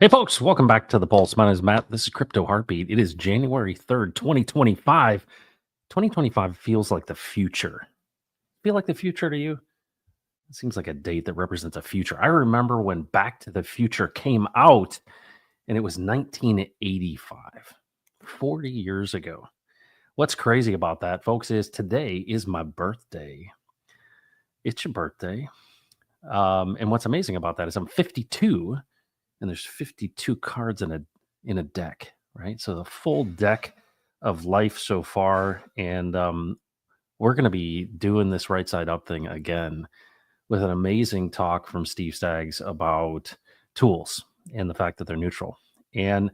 Hey, folks, welcome back to the Pulse. My name is Matt. This is Crypto Heartbeat. It is January 3rd, 2025. 2025 feels like the future. Feel like the future to you? It seems like a date that represents a future. I remember when Back to the Future came out, and it was 1985, 40 years ago. What's crazy about that, folks, is today is my birthday. It's your birthday. And what's amazing about that is I'm 52 and there's 52 cards in a deck, right? So the full deck of life so far, and we're going to be doing this right side up thing again with an amazing talk from Steve Staggs about tools and the fact that they're neutral. And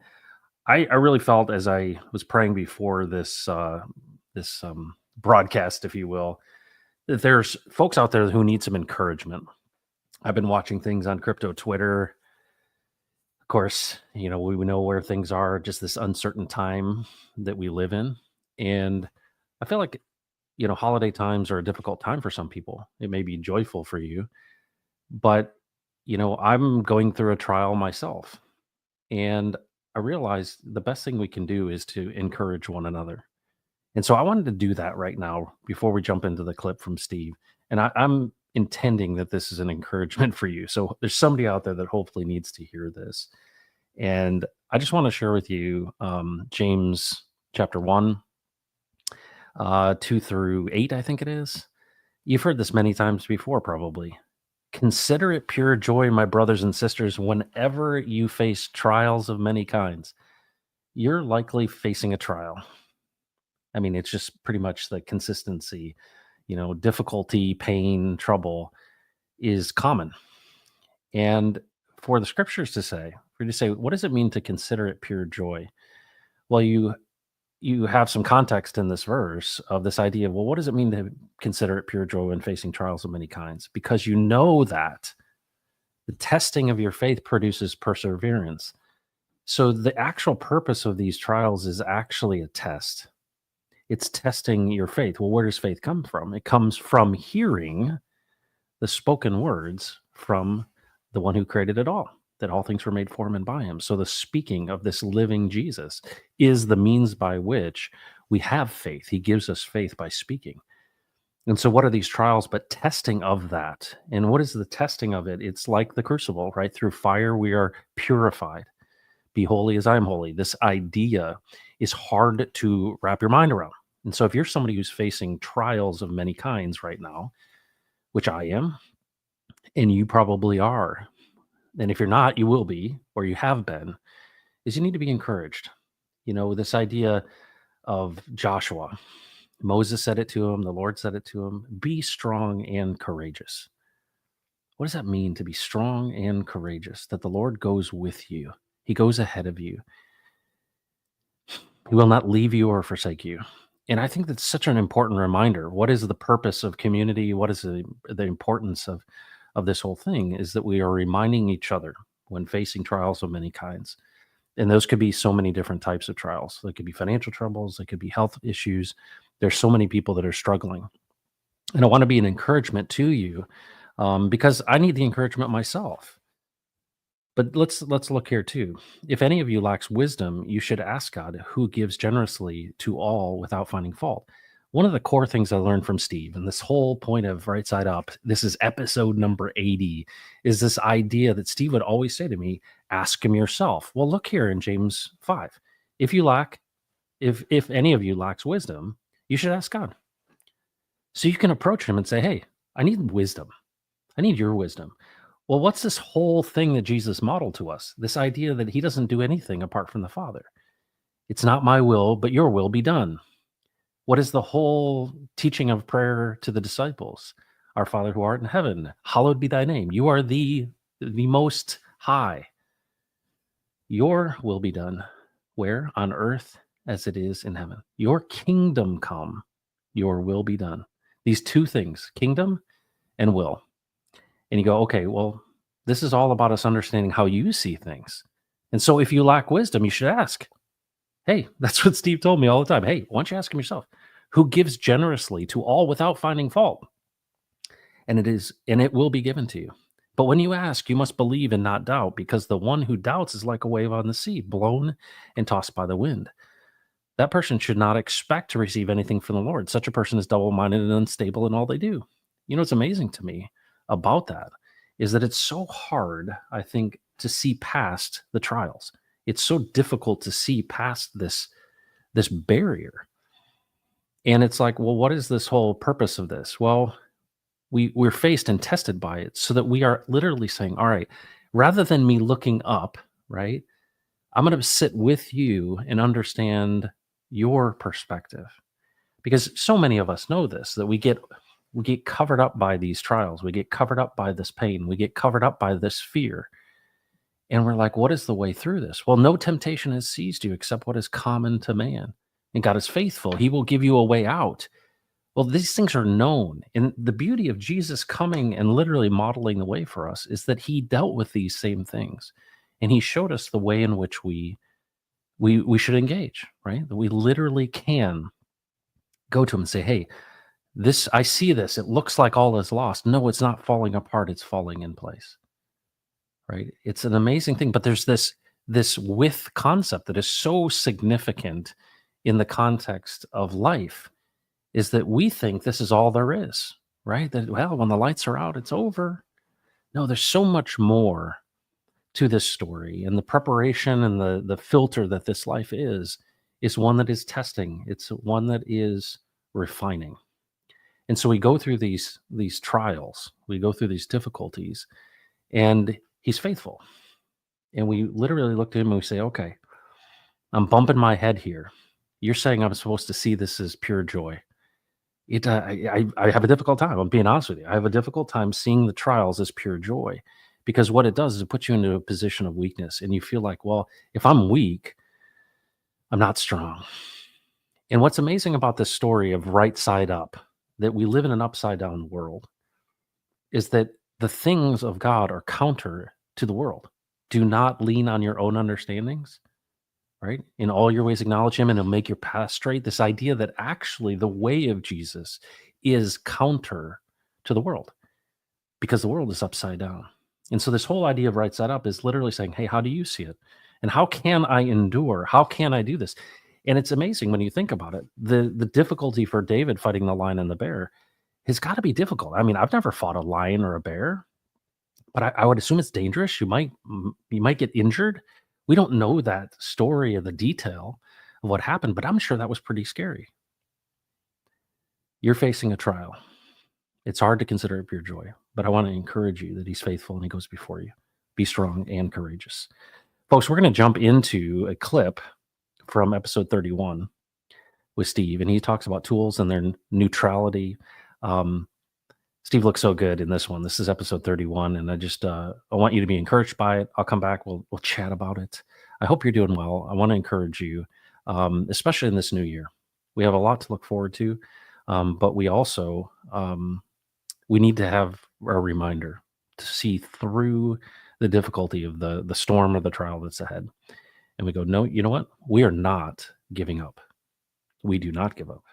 I really felt as I was praying before this broadcast, if you will, that there's folks out there who need some encouragement. I've been watching things on crypto Twitter. Of course, we know where things are, just this uncertain time that we live in. And I feel like, holiday times are a difficult time for some people. It may be joyful for you, but, I'm going through a trial myself. And I realized the best thing we can do is to encourage one another. And so I wanted to do that right now before we jump into the clip from Steve. And I'm intending that this is an encouragement for you. So there's somebody out there that hopefully needs to hear this. And I just want to share with you James chapter 1, 2 through 8, I think it is. You've heard this many times before, probably. Consider it pure joy, my brothers and sisters, whenever you face trials of many kinds. You're likely facing a trial. I mean, it's just pretty much the consistency, difficulty, pain, trouble is common. And for the scriptures to say, what does it mean to consider it pure joy? Well, you have some context in this verse of this idea of, well, what does it mean to consider it pure joy when facing trials of many kinds? Because you know that the testing of your faith produces perseverance. So the actual purpose of these trials is actually a test. It's testing your faith. Well, where does faith come from? It comes from hearing the spoken words from the one who created it all, that all things were made for him and by him. So the speaking of this living Jesus is the means by which we have faith. He gives us faith by speaking. And so what are these trials but testing of that? And what is the testing of it? It's like the crucible, right? Through fire, we are purified. Be holy as I am holy. This idea is hard to wrap your mind around. And so if you're somebody who's facing trials of many kinds right now, which I am, and you probably are, and if you're not, you will be, or you have been, is you need to be encouraged. This idea of Joshua, Moses said it to him, the Lord said it to him, be strong and courageous. What does that mean to be strong and courageous? That the Lord goes with you. He goes ahead of you. He will not leave you or forsake you. And I think that's such an important reminder. What is the purpose of community? What is the importance of this whole thing? Is that we are reminding each other when facing trials of many kinds. And those could be so many different types of trials. They could be financial troubles. They could be health issues. There's so many people that are struggling. And I want to be an encouragement to you because I need the encouragement myself. But let's look here too. If any of you lacks wisdom, you should ask God, who gives generously to all without finding fault. One of the core things I learned from Steve, and this whole point of right side up, this is episode number 80, is this idea that Steve would always say to me, ask him yourself. Well, look here in James 5. If any of you lacks wisdom, you should ask God. So you can approach him and say, hey, I need wisdom. I need your wisdom. Well, what's this whole thing that Jesus modeled to us? This idea that he doesn't do anything apart from the Father. It's not my will, but your will be done. What is the whole teaching of prayer to the disciples? Our Father who art in heaven, hallowed be thy name. You are the most high. Your will be done. Where? On earth as it is in heaven. Your kingdom come, your will be done. These two things, kingdom and will. And you go, okay, well, this is all about us understanding how you see things. And so if you lack wisdom, you should ask. Hey, that's what Steve told me all the time. Hey, why don't you ask him yourself? Who gives generously to all without finding fault? And it will be given to you. But when you ask, you must believe and not doubt, because the one who doubts is like a wave on the sea, blown and tossed by the wind. That person should not expect to receive anything from the Lord. Such a person is double-minded and unstable in all they do. You know, what's amazing to me about that is that it's so hard, I think, to see past the trials. It's so difficult to see past this barrier. And it's like, well, what is this whole purpose of this? Well, we're faced and tested by it so that we are literally saying, all right, rather than me looking up, right, I'm going to sit with you and understand your perspective, because so many of us know this, that we get covered up by these trials, we get covered up by this pain, we get covered up by this fear, and we're like, what is the way through this? Well, no temptation has seized you except what is common to man, and God is faithful, he will give you a way out. Well, these things are known, and the beauty of Jesus coming and literally modeling the way for us is that he dealt with these same things, and he showed us the way in which we should engage, right? That we literally can go to him and say, hey, this, I see this, it looks like all is lost. No, it's not falling apart, it's falling in place, right? It's an amazing thing. But there's this with concept that is so significant in the context of life, is that we think this is all there is, right? That, well, when the lights are out, it's over. No, there's so much more to this story, and the preparation and the filter that this life is one that is testing. It's one that is refining. And so we go through these trials, we go through these difficulties, and he's faithful. And we literally look at him and we say, okay, I'm bumping my head here. You're saying I'm supposed to see this as pure joy. I have a difficult time. I'm being honest with you. I have a difficult time seeing the trials as pure joy, because what it does is it puts you into a position of weakness, and you feel like, well, if I'm weak, I'm not strong. And what's amazing about this story of right side up, that we live in an upside down world, is that the things of God are counter to the world. Do not lean on your own understandings, right? In all your ways, acknowledge him and he'll make your path straight. This idea that actually the way of Jesus is counter to the world, because the world is upside down. And so this whole idea of right side up is literally saying, hey, how do you see it? And how can I endure? How can I do this? And it's amazing when you think about it. The difficulty for David fighting the lion and the bear has got to be difficult. I mean, I've never fought a lion or a bear, but I would assume it's dangerous. You might get injured. We don't know that story or the detail of what happened, but I'm sure that was pretty scary. You're facing a trial. It's hard to consider it pure joy, but I want to encourage you that he's faithful and he goes before you. Be strong and courageous. Folks, we're going to jump into a clip from episode 31 with Steve, and he talks about tools and their neutrality. Steve looks so good in this one. This is episode 31, and I want you to be encouraged by it. I'll come back. We'll chat about it. I hope you're doing well. I want to encourage you, especially in this new year. We have a lot to look forward to, but we also we need to have a reminder to see through the difficulty of the storm or the trial that's ahead. And we go, no, you know what? We are not giving up. We do not give up.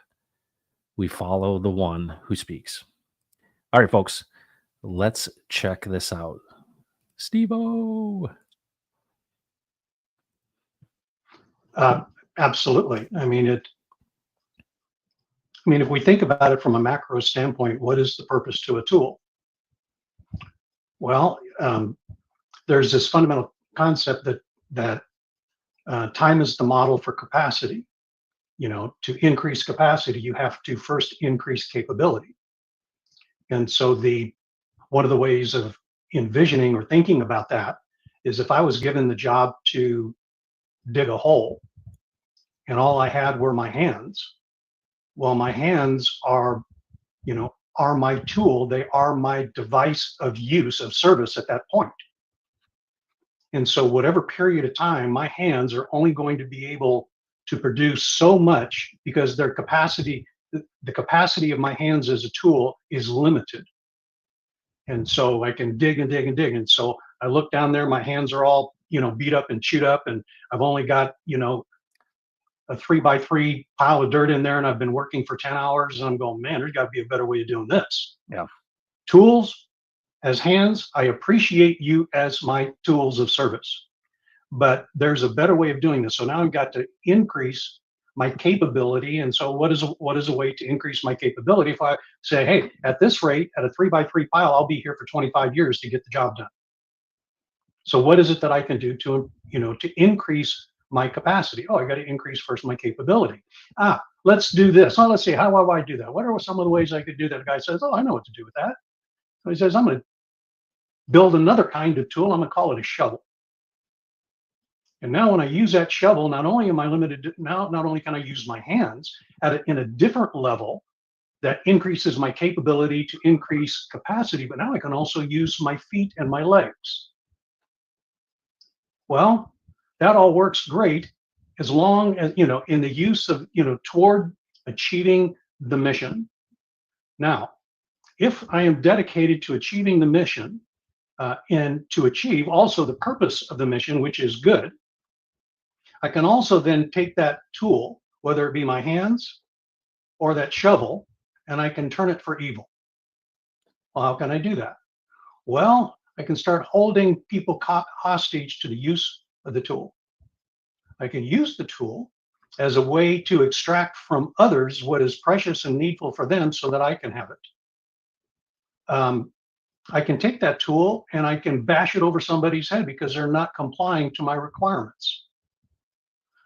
We follow the one who speaks. All right, folks, let's check this out. Steve-O. Absolutely. I mean, if we think about it from a macro standpoint, what is the purpose to a tool? Well, there's this fundamental concept that time is the model for capacity. You know, to increase capacity, you have to first increase capability. And so one of the ways of envisioning or thinking about that is, if I was given the job to dig a hole and all I had were my hands, well, my hands are my tool. They are my device of use, of service at that point. And so whatever period of time, my hands are only going to be able to produce so much, because their capacity, the capacity of my hands as a tool is limited. And so I can dig and dig and dig. And so I look down there, my hands are all, beat up and chewed up, and I've only got, a 3x3 pile of dirt in there, and I've been working for 10 hours, and I'm going, man, there's got to be a better way of doing this. Yeah. Tools, As hands, I appreciate you as my tools of service, but there's a better way of doing this. So now I've got to increase my capability. And so what is a way to increase my capability? If I say, hey, at this rate, at a 3x3 pile, I'll be here for 25 years to get the job done. So what is it that I can do to, to increase my capacity? Oh, I got to increase first my capability. Let's do this. Oh, let's see, how do I do that? What are some of the ways I could do that? The guy says, oh, I know what to do with that. So he says, I'm going to build another kind of tool. I'm going to call it a shovel. And now when I use that shovel, not only am I limited to, not only can I use my hands in a different level that increases my capability to increase capacity, but now I can also use my feet and my legs. Well, that all works great as long as, in the use of, toward achieving the mission. Now, if I am dedicated to achieving the mission and to achieve also the purpose of the mission, which is good, I can also then take that tool, whether it be my hands or that shovel, and I can turn it for evil. Well, how can I do that? Well, I can start holding people hostage to the use of the tool. I can use the tool as a way to extract from others what is precious and needful for them so that I can have it. I can take that tool and I can bash it over somebody's head because they're not complying to my requirements.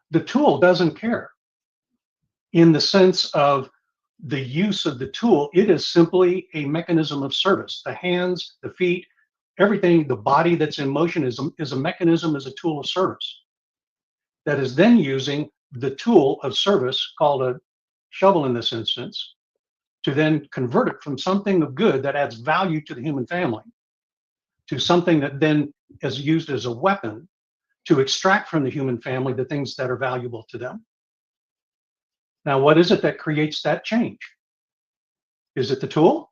The tool doesn't care in the sense of the use of the tool. It is simply a mechanism of service. The hands, the feet, everything, the body that's in motion is a mechanism, is a tool of service that is then using the tool of service, called a shovel in this instance, to then convert it from something of good that adds value to the human family to something that then is used as a weapon to extract from the human family the things that are valuable to them. Now, what is it that creates that change? Is it the tool?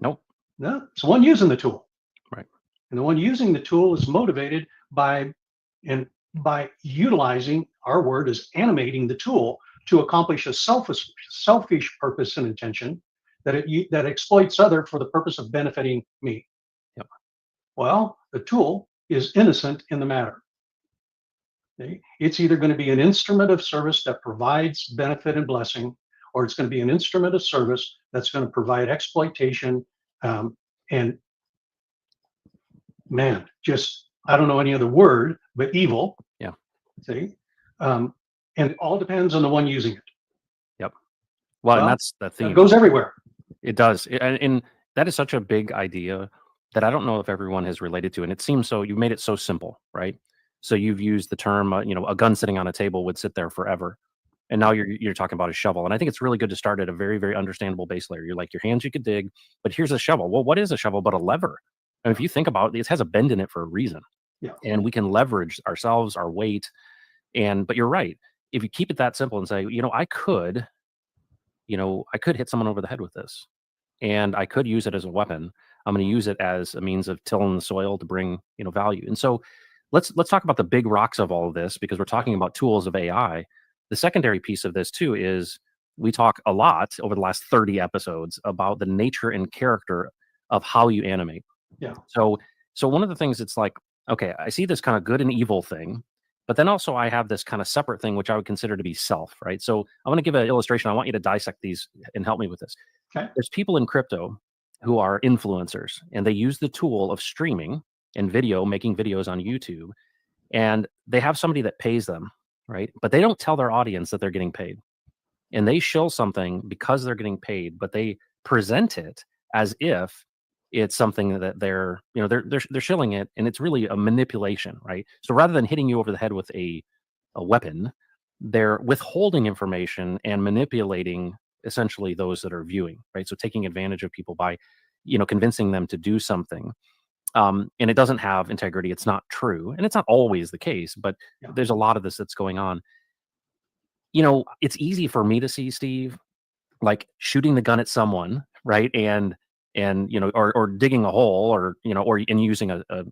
Nope. No, it's the one using the tool. Right. And the one using the tool is motivated by utilizing, our word is animating the tool to accomplish a selfish purpose and intention that exploits other for the purpose of benefiting me. Yep. Well, the tool is innocent in the matter. Okay? It's either going to be an instrument of service that provides benefit and blessing, or it's going to be an instrument of service that's going to provide exploitation and, man, just, I don't know any other word, but evil. Yeah. See? And it all depends on the one using it. Yep. Well, and that's the theme. It goes everywhere. It does. And that is such a big idea that I don't know if everyone has related to. And it seems so, you made it so simple, right? So you've used the term, a gun sitting on a table would sit there forever. And now you're talking about a shovel. And I think it's really good to start at a very, very understandable base layer. You're like, your hands you could dig, but here's a shovel. Well, what is a shovel but a lever? And if you think about it, it has a bend in it for a reason. Yeah. And we can leverage ourselves, our weight. But you're right. If you keep it that simple and say, I could hit someone over the head with this, and I could use it as a weapon. I'm going to use it as a means of tilling the soil to bring, value. And so let's talk about the big rocks of all of this, because we're talking about tools of AI. The secondary piece of this too is we talk a lot over the last 30 episodes about the nature and character of how you animate. Yeah. So one of the things, it's like, okay, I see this kind of good and evil thing, but then also I have this kind of separate thing, which I would consider to be self, right? So I'm going to give an illustration. I want you to dissect these and help me with this. Okay. There's people in crypto who are influencers, and they use the tool of streaming and making videos on YouTube, and they have somebody that pays them, right? But they don't tell their audience that they're getting paid. And they show something because they're getting paid, but they present it as if it's something that they're shilling it, and it's really a manipulation, right? So rather than hitting you over the head with a weapon, they're withholding information and manipulating essentially those that are viewing, right? So taking advantage of people by, convincing them to do something. And it doesn't have integrity. It's not true. And it's not always the case, but there's a lot of this that's going on. It's easy for me to see, Steve, like shooting the gun at someone, right? And or digging a hole, or using a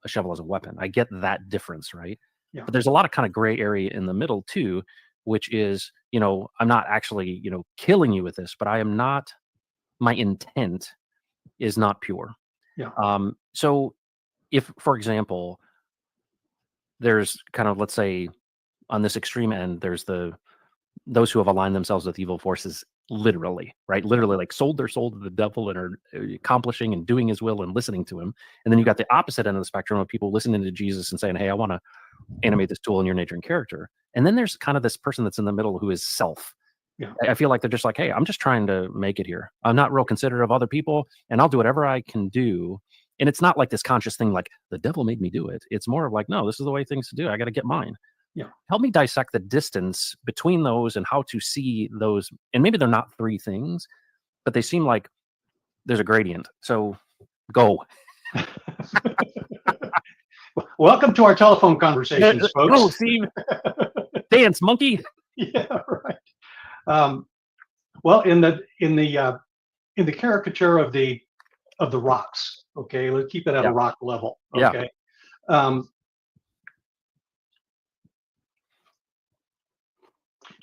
shovel as a weapon. I get that difference, right? Yeah. But there's a lot of kind of gray area in the middle too, which is, I'm not actually, killing you with this, but my intent is not pure. Yeah. So if, for example, there's kind of, let's say, on this extreme end, there's those who have aligned themselves with evil forces, literally, right? Literally, like, sold their soul to the devil and are accomplishing and doing his will and listening to him. And then you got the opposite end of the spectrum of people listening to Jesus and saying, "Hey, I want to animate this tool in your nature and character." And then there's kind of this person that's in the middle who is self. Yeah. I feel like they're just like, "Hey, I'm just trying to make it here. I'm not real considerate of other people, and I'll do whatever I can do." And it's not like this conscious thing, like the devil made me do it. It's more of like, no, this is the way things to do. I got to get mine. Yeah. Help me dissect the distance between those and how to see those. And maybe they're not three things, but they seem like there's a gradient. So go. Welcome to our telephone conversations, folks. Go, Steve. Dance, monkey. Yeah, right. Well, in the caricature of the rocks, okay, let's keep it at a rock level, okay.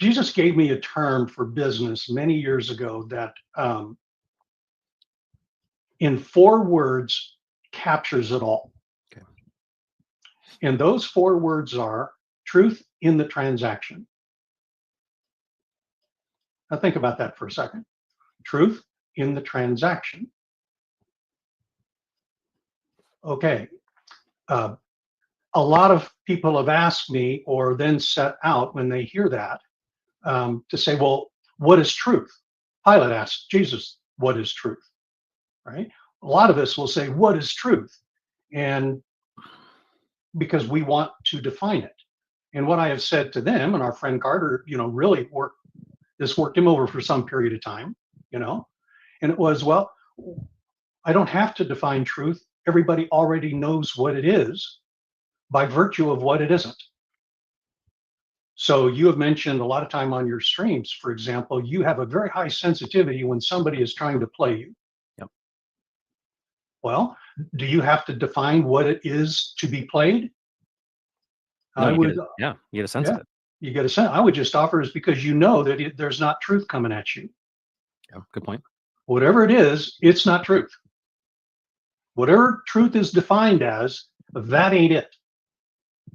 Jesus gave me a term for business many years ago that, in 4 words, captures it all. Okay. And those 4 words are truth in the transaction. Now think about that for a second. Truth in the transaction. Okay. A lot of people have asked me, or then set out when they hear that, to say, well, what is truth? Pilate asked Jesus, what is truth? Right? A lot of us will say, what is truth? And because we want to define it. And what I have said to them, and our friend Carter, really worked him over for some period of time, and it was, well, I don't have to define truth. Everybody already knows what it is by virtue of what it isn't. So you have mentioned a lot of time on your streams, for example, you have a very high sensitivity when somebody is trying to play you. Yep. Well, do you have to define what it is to be played? No, you get a sense of it. You get a sense. I would just offer is because you know that there's not truth coming at you. Yeah, good point. Whatever it is, it's not truth. Whatever truth is defined as, that ain't it.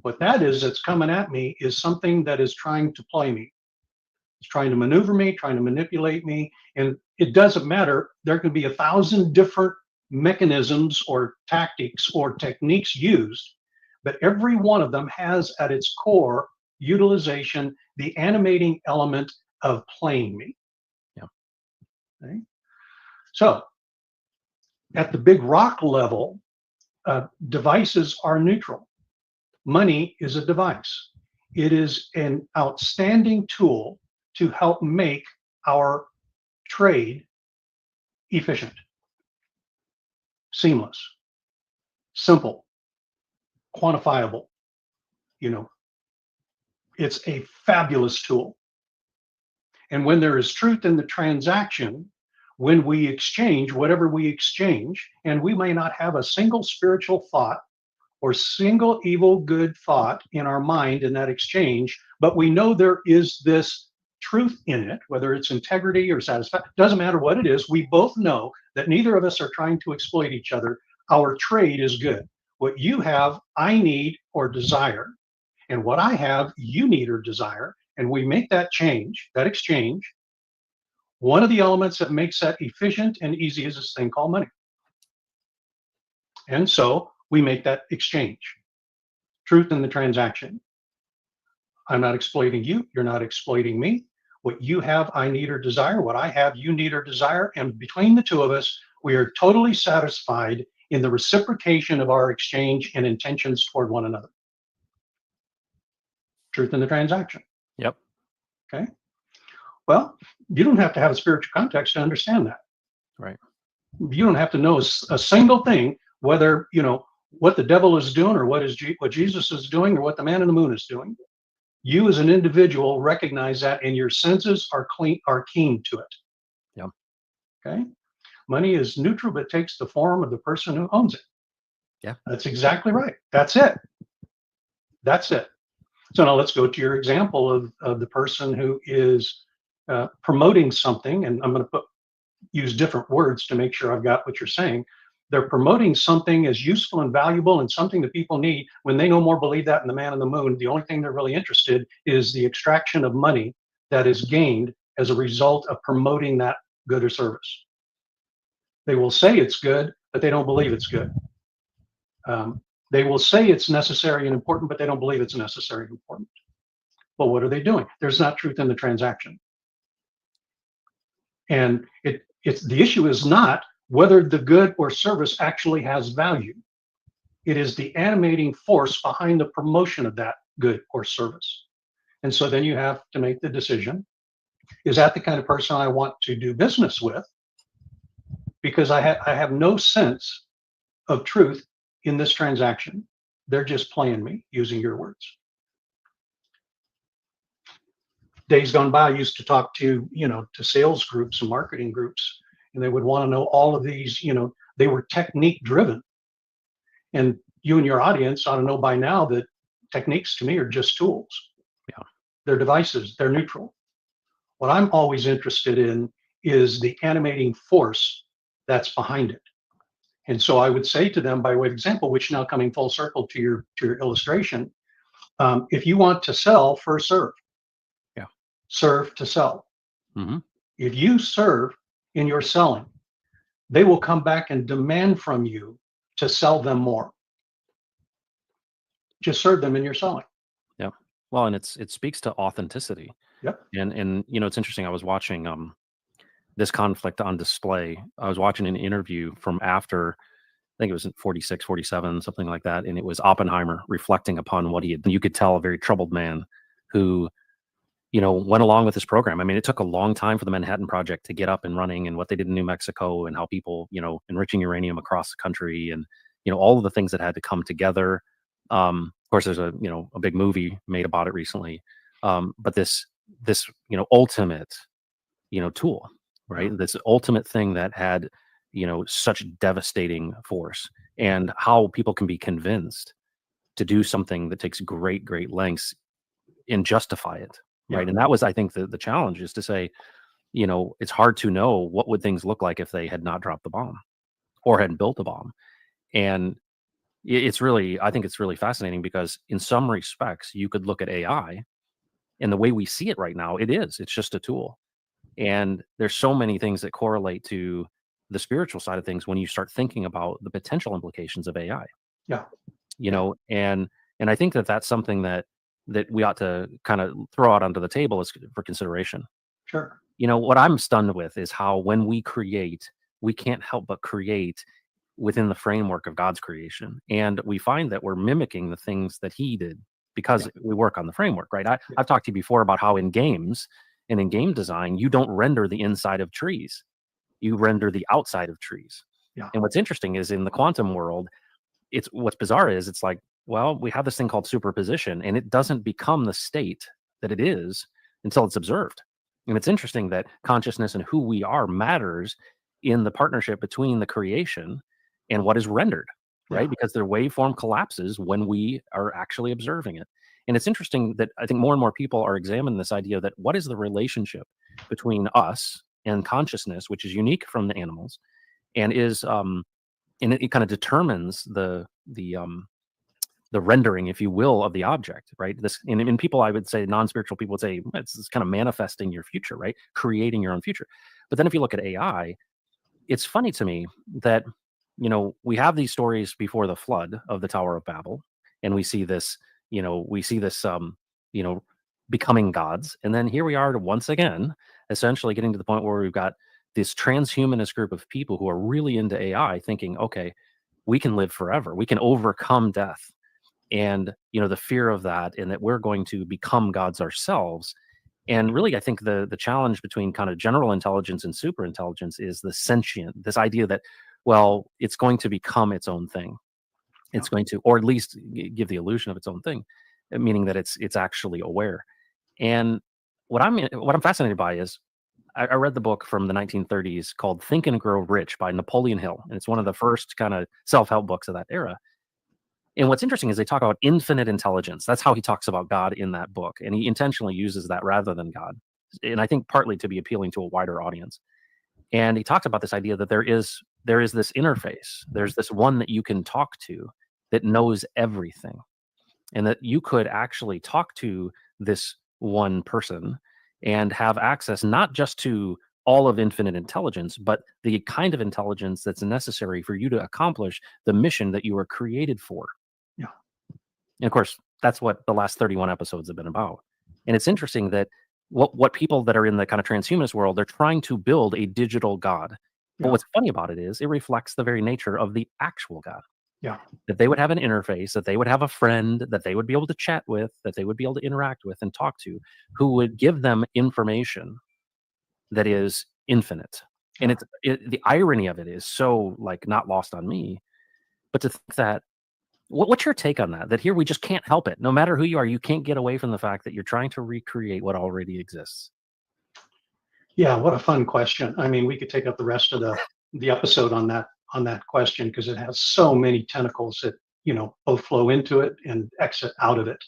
What that is that's coming at me is something that is trying to play me. It's trying to maneuver me, trying to manipulate me. And it doesn't matter. There can be 1,000 different mechanisms or tactics or techniques used, but every one of them has at its core utilization, the animating element of playing me. Yeah. Okay. So at the big rock level, devices are neutral. Money is a device. It is an outstanding tool to help make our trade efficient, seamless, simple, quantifiable. It's a fabulous tool. And when there is truth in the transaction, when we exchange whatever we exchange, and we may not have a single spiritual thought or single evil good thought in our mind in that exchange, but we know there is this truth in it, whether it's integrity or satisfaction, doesn't matter what it is, we both know that neither of us are trying to exploit each other. Our trade is good. What you have, I need or desire, and what I have, you need or desire, and we make that exchange. One of the elements that makes that efficient and easy is this thing called money. And so we make that exchange. Truth in the transaction. I'm not exploiting you. You're not exploiting me. What you have, I need or desire. What I have, you need or desire. And between the two of us, we are totally satisfied in the reciprocation of our exchange and intentions toward one another. Truth in the transaction. Yep. Okay. Well, you don't have to have a spiritual context to understand that. Right. You don't have to know a single thing, whether, what the devil is doing or what Jesus is doing or what the man in the moon is doing. You as an individual recognize that, and your senses are keen to it. Yeah. Okay. Money is neutral, but takes the form of the person who owns it. Yeah. That's exactly right. That's it. So now let's go to your example of the person who is promoting something, and I'm going to use different words to make sure I've got what you're saying. They're promoting something as useful and valuable and something that people need when they no more believe that in the man on the moon. The only thing they're really interested is the extraction of money that is gained as a result of promoting that good or service. They will say it's good, but they don't believe it's good. They will say it's necessary and important, but they don't believe it's necessary and important. But what are they doing? There's not truth in the transaction. And it's the issue is not whether the good or service actually has value. It is the animating force behind the promotion of that good or service. And so then you have to make the decision, is that the kind of person I want to do business with? Because I have no sense of truth in this transaction. They're just playing me, using your words. Days gone by, I used to talk to, to sales groups and marketing groups, and they would want to know all of these, they were technique driven. And you and your audience ought to know by now that techniques to me are just tools. Yeah. They're devices, they're neutral. What I'm always interested in is the animating force that's behind it. And so I would say to them, by way of example, which now coming full circle to your illustration, if you want to sell, first serve. Yeah. Serve to sell. Mm-hmm. If you serve in your selling, they will come back and demand from you to sell them more. Just serve them in your selling. Yeah. Well, and it speaks to authenticity. Yep. And it's interesting. I was watching this conflict on display. I was watching an interview from after, I think it was in 46, 47, something like that. And it was Oppenheimer reflecting upon what he had. You could tell a very troubled man who, went along with this program. I mean, it took a long time for the Manhattan Project to get up and running, and what they did in New Mexico, and how people, enriching uranium across the country, and, all of the things that had to come together. Of course, there's a big movie made about it recently. But this ultimate, tool, right? This ultimate thing that had, such devastating force, and how people can be convinced to do something that takes great, great lengths and justify it. Right. Yeah. And that was, I think, the challenge, is to say, it's hard to know what would things look like if they had not dropped the bomb or hadn't built the bomb. And it's really, I think it's really fascinating, because in some respects you could look at AI, and the way we see it right now, it's just a tool. And there's so many things that correlate to the spiritual side of things when you start thinking about the potential implications of AI. Yeah. And I think that that's something that we ought to kind of throw out onto the table as for consideration. Sure. What I'm stunned with is how, when we create, we can't help but create within the framework of God's creation. And we find that we're mimicking the things that he did, because we work on the framework, right? I've talked to you before about how in games and in game design, you don't render the inside of trees, you render the outside of trees. Yeah. And what's interesting is, in the quantum world, what's bizarre is, it's like, well, we have this thing called superposition, and it doesn't become the state that it is until it's observed. And it's interesting that consciousness and who we are matters in the partnership between the creation and what is rendered, right? Yeah. Because their waveform collapses when we are actually observing it. And it's interesting that I think more and more people are examining this idea that what is the relationship between us and consciousness, which is unique from the animals, and it kind of determines the rendering, if you will, of the object, right? This in people, I would say, non-spiritual people would say, it's kind of manifesting your future, right? Creating your own future. But then if you look at AI, it's funny to me that, we have these stories before the flood of the Tower of Babel, and we see this, becoming gods. And then here we are once again, essentially getting to the point where we've got this transhumanist group of people who are really into AI, thinking, okay, we can live forever, we can overcome death, and the fear of that, and that we're going to become gods ourselves. And really, I think the challenge between kind of general intelligence and super intelligence is the sentient, this idea that, well, it's going to become its own thing. It's going to, or at least give the illusion of its own thing, meaning that it's actually aware. And what I'm fascinated by is, I read the book from the 1930s called Think and Grow Rich by Napoleon Hill. And it's one of the first kind of self-help books of that era. And what's interesting is they talk about infinite intelligence. That's how he talks about God in that book. And he intentionally uses that rather than God. And I think partly to be appealing to a wider audience. And he talks about this idea that there is there is this interface. There's this one that you can talk to that knows everything, and that you could actually talk to this one person and have access not just to all of infinite intelligence, but the kind of intelligence that's necessary for you to accomplish the mission that you were created for. Yeah. And of course, that's what the last 31 episodes have been about. And it's interesting that what people that are in the kind of transhumanist world, they're trying to build a digital God. But Yeah. what's funny about it is it reflects the very nature of the actual God. Yeah. That they would have an interface, that they would have a friend that they would be able to chat with, that they would be able to interact with and talk to, who would give them information that is infinite. And the irony of it is so like not lost on me. But to think that, what's your take on that? That here we just can't help it. No matter who you are, you can't get away from the fact that you're trying to recreate what already exists. Yeah, what a fun question. I mean, we could take up the rest of the episode on that question because it has so many tentacles that both flow into it and exit out of it.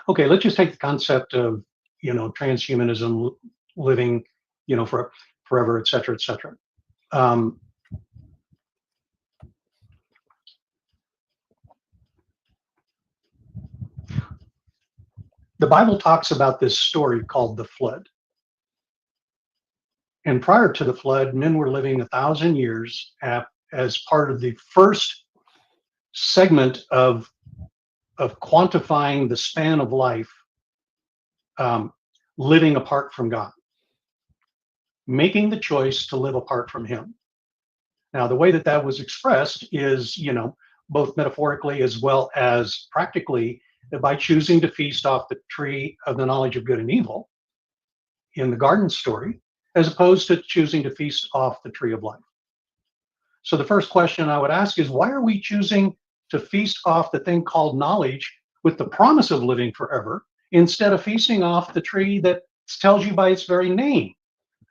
Okay, let's just take the concept of transhumanism, living for forever, et cetera, et cetera. The Bible talks about this story called the flood. And prior to the flood, men were living 1,000 years as part of the first segment of quantifying the span of life, living apart from God, making the choice to live apart from Him. Now, the way that was expressed is, both metaphorically as well as practically, that by choosing to feast off the tree of the knowledge of good and evil in the garden story, as opposed to choosing to feast off the tree of life. So the first question I would ask is, why are we choosing to feast off the thing called knowledge with the promise of living forever, instead of feasting off the tree that tells you by its very name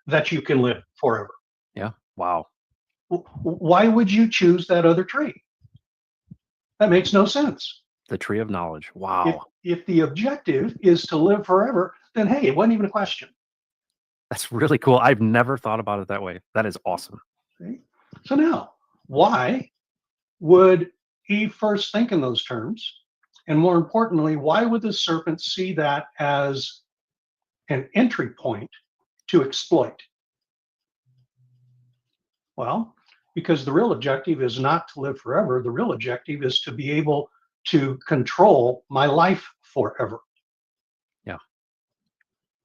that you can live forever? Yeah. Wow. Why would you choose that other tree? That makes no sense. The tree of knowledge. Wow. If the objective is to live forever, then hey, it wasn't even a question. That's really cool. I've never thought about it that way. That is awesome. Okay. So now, why would Eve first think in those terms? And more importantly, why would the serpent see that as an entry point to exploit? Well, because the real objective is not to live forever. The real objective is to be able to control my life forever. Yeah.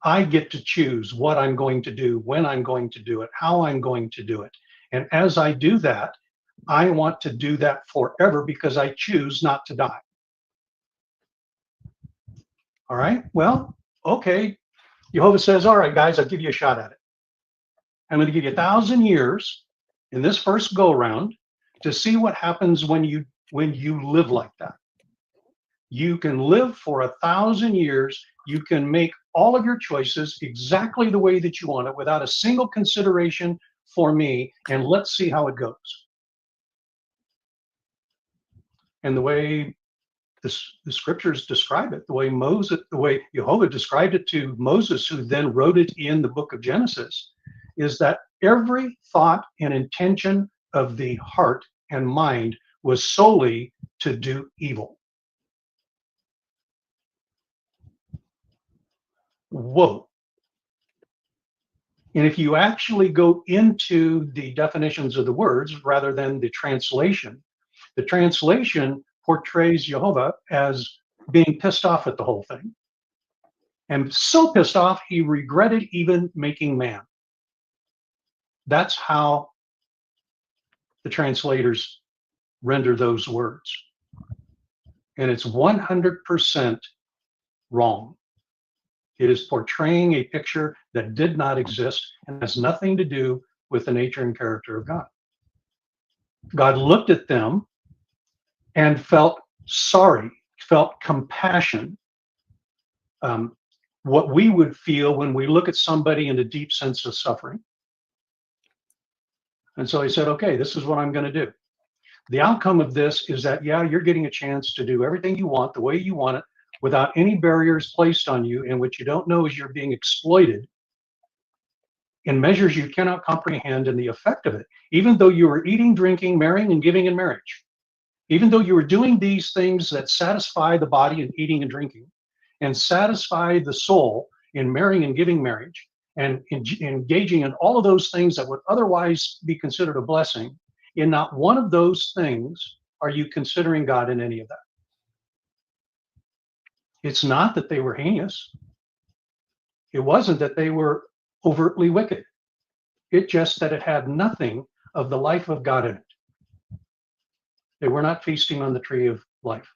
I get to choose what I'm going to do, when I'm going to do it, how I'm going to do it. And as I do that, I want to do that forever because I choose not to die. All right. Well, okay. Jehovah says, all right, guys, I'll give you a shot at it. I'm going to give you 1,000 years in this first go round to see what happens when you live like that. You can live for 1,000 years. You can make all of your choices exactly the way that you want it without a single consideration for me. And let's see how it goes. And the way the scriptures describe it, the way Jehovah described it to Moses, who then wrote it in the book of Genesis, is that every thought and intention of the heart and mind was solely to do evil. Whoa. And if you actually go into the definitions of the words rather than the translation portrays Jehovah as being pissed off at the whole thing. And so pissed off, he regretted even making man. That's how the translators render those words. And it's 100% wrong. It is portraying a picture that did not exist and has nothing to do with the nature and character of God. God looked at them and felt sorry, felt compassion. What we would feel when we look at somebody in a deep sense of suffering. And so he said, okay, this is what I'm going to do. The outcome of this is that, yeah, you're getting a chance to do everything you want the way you want it without any barriers placed on you, and what you don't know is you're being exploited in measures you cannot comprehend, and the effect of it, even though you were eating, drinking, marrying, and giving in marriage, even though you were doing these things that satisfy the body in eating and drinking, and satisfy the soul in marrying and giving marriage, and engaging in all of those things that would otherwise be considered a blessing, in not one of those things are you considering God in any of that. It's not that they were heinous. It wasn't that they were overtly wicked. It just that it had nothing of the life of God in it. They were not feasting on the tree of life.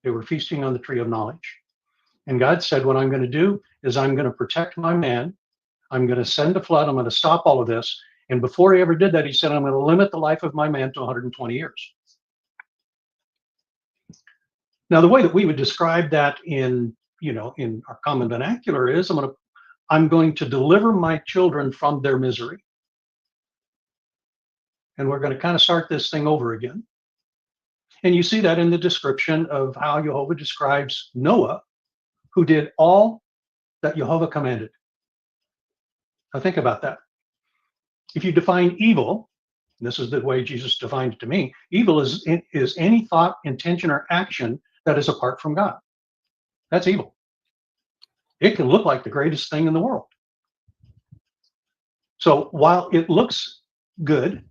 They were feasting on the tree of knowledge. And God said, what I'm going to do is I'm going to protect my man. I'm going to send a flood. I'm going to stop all of this. And before he ever did that, he said, I'm going to limit the life of my man to 120 years. Now, the way that we would describe that in our common vernacular is I'm going to deliver my children from their misery. And we're going to kind of start this thing over again. And you see that in the description of how Jehovah describes Noah, who did all that Jehovah commanded. Now think about that. If you define evil, and this is the way Jesus defined it to me, evil is any thought, intention, or action that is apart from God. That's evil. It can look like the greatest thing in the world. So while it looks good,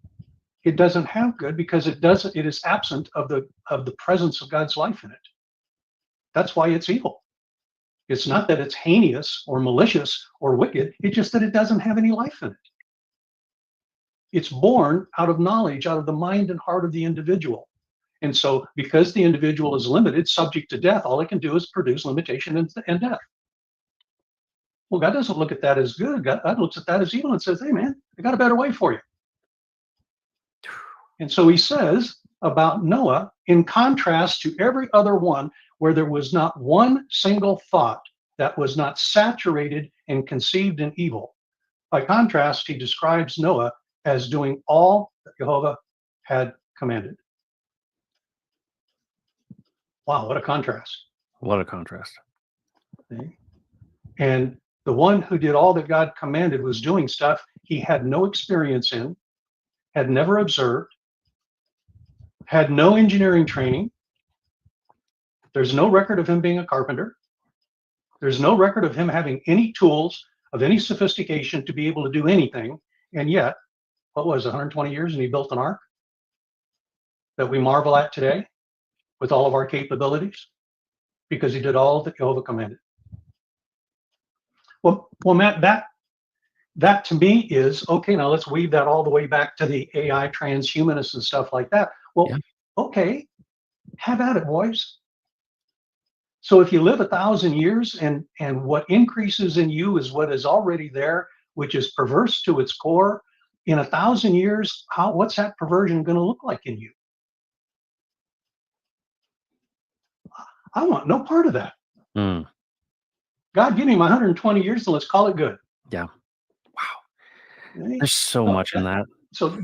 it doesn't have good because it is absent of the presence of God's life in it. That's why it's evil. It's not that it's heinous or malicious or wicked. It's just that it doesn't have any life in it. It's born out of knowledge, out of the mind and heart of the individual. And so because the individual is limited, subject to death, all it can do is produce limitation and death. Well, God doesn't look at that as good. God looks at that as evil and says, hey, man, I got a better way for you. And so he says about Noah, in contrast to every other one, where there was not one single thought that was not saturated and conceived in evil. By contrast, he describes Noah as doing all that Jehovah had commanded. Wow, what a contrast. What a contrast. Okay. And the one who did all that God commanded was doing stuff he had no experience in, had never observed, had no engineering training. There's no record of him being a carpenter. There's no record of him having any tools of any sophistication to be able to do anything. And yet, what was it, 120 years and he built an ark that we marvel at today with all of our capabilities because he did all that Jehovah commanded. Well, Matt, that to me is, okay, now let's weave that all the way back to the AI transhumanists and stuff like that. Well, yeah. Okay, have at it, boys. So if you live 1,000 years and what increases in you is what is already there, which is perverse to its core, in 1,000 years, what's that perversion going to look like in you? I want no part of that. Mm. God, give me my 120 years and let's call it good. Yeah. Wow. Okay. There's so much in that. So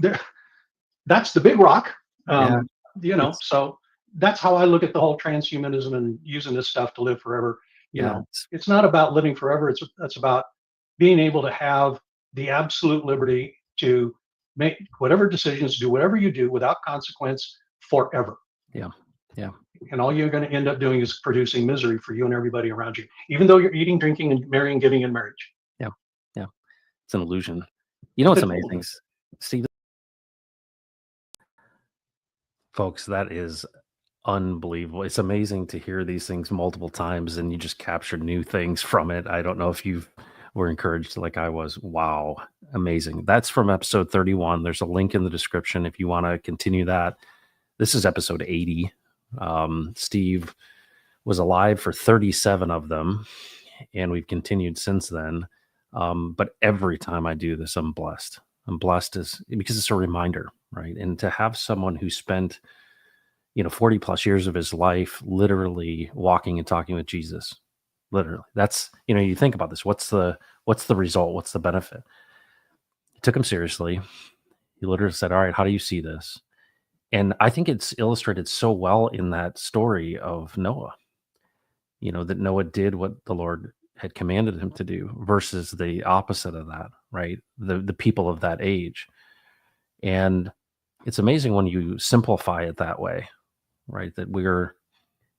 that's the big rock. So that's how I look at the whole transhumanism and using this stuff to live forever. You know, it's not about living forever. It's about being able to have the absolute liberty to make whatever decisions, do whatever you do without consequence forever. Yeah. Yeah. And all you're going to end up doing is producing misery for you and everybody around you, even though you're eating, drinking, and marrying, giving in marriage. Yeah. Yeah. It's an illusion. You know what's amazing? Steve, folks, that is unbelievable. It's amazing to hear these things multiple times and you just capture new things from it. I don't know if you were encouraged like I was. Wow. Amazing. That's from episode 31. There's a link in the description if you want to continue that. This is episode 80. Steve was alive for 37 of them and we've continued since then. But every time I do this, I'm blessed. I'm blessed because it's a reminder, right? And to have someone who spent 40 plus years of his life literally walking and talking with Jesus, literally, that's, you think about this, what's the result? What's the benefit? He took him seriously. He literally said, all right, how do you see this? And I think it's illustrated so well in that story of Noah, that Noah did what the Lord had commanded him to do versus the opposite of that, right? The people of that age. And it's amazing when you simplify it that way, right? That we're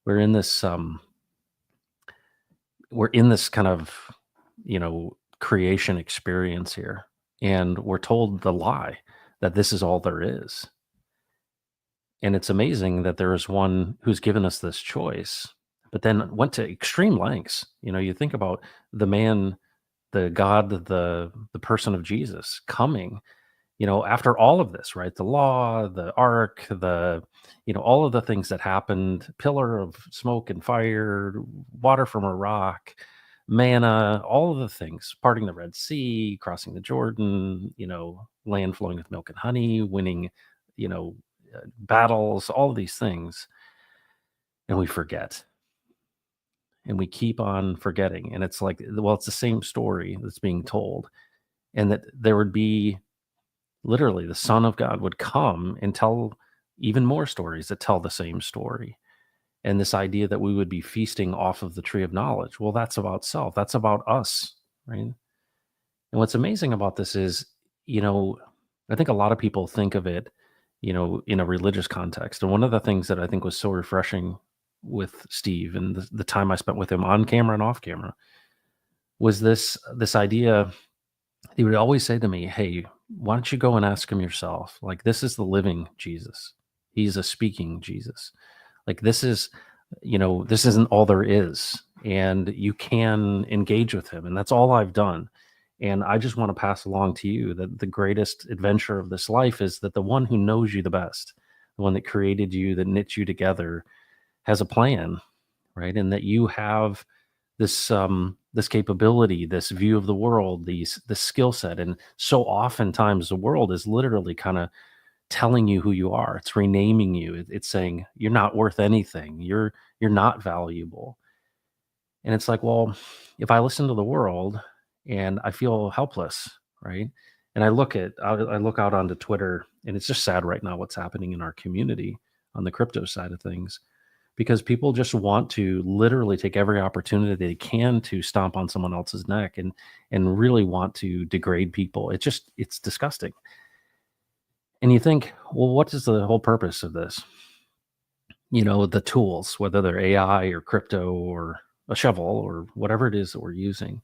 in this we're in this kind of, creation experience here, and we're told the lie that this is all there is. And it's amazing that there is one who's given us this choice, but then went to extreme lengths. You think about the man, the God, the person of Jesus coming, after all of this, right? The law, the ark, all of the things that happened, pillar of smoke and fire, water from a rock, manna, all of the things, parting the Red Sea, crossing the Jordan, land flowing with milk and honey, winning, you know, battles, all of these things. And we forget, and we keep on forgetting. And it's like, well, it's the same story that's being told. And that there would be literally the Son of God would come and tell even more stories that tell the same story. And this idea that we would be feasting off of the tree of knowledge, well, that's about self, that's about us, right? And what's amazing about this is, I think a lot of people think of it, in a religious context. And one of the things that I think was so refreshing with Steve and the time I spent with him on camera and off camera was this idea. He would always say to me, "Hey, why don't you go and ask him yourself? Like, this is the living Jesus. He's a speaking Jesus. Like, this isn't all there is. And you can engage with him. And that's all I've done. And I just want to pass along to you that the greatest adventure of this life is that the one who knows you the best, the one that created you, that knit you together, has a plan, right? And that you have this capability, this view of the world, this skill set. And so oftentimes the world is literally kind of telling you who you are. It's renaming you. It's saying you're not worth anything. You're not valuable. And it's like, well, if I listen to the world and I feel helpless, right? And I look out onto Twitter, and it's just sad right now what's happening in our community on the crypto side of things, because people just want to literally take every opportunity they can to stomp on someone else's neck and really want to degrade people. It's disgusting. And you think, well, what is the whole purpose of this? The tools, whether they're AI or crypto or a shovel or whatever it is that we're using,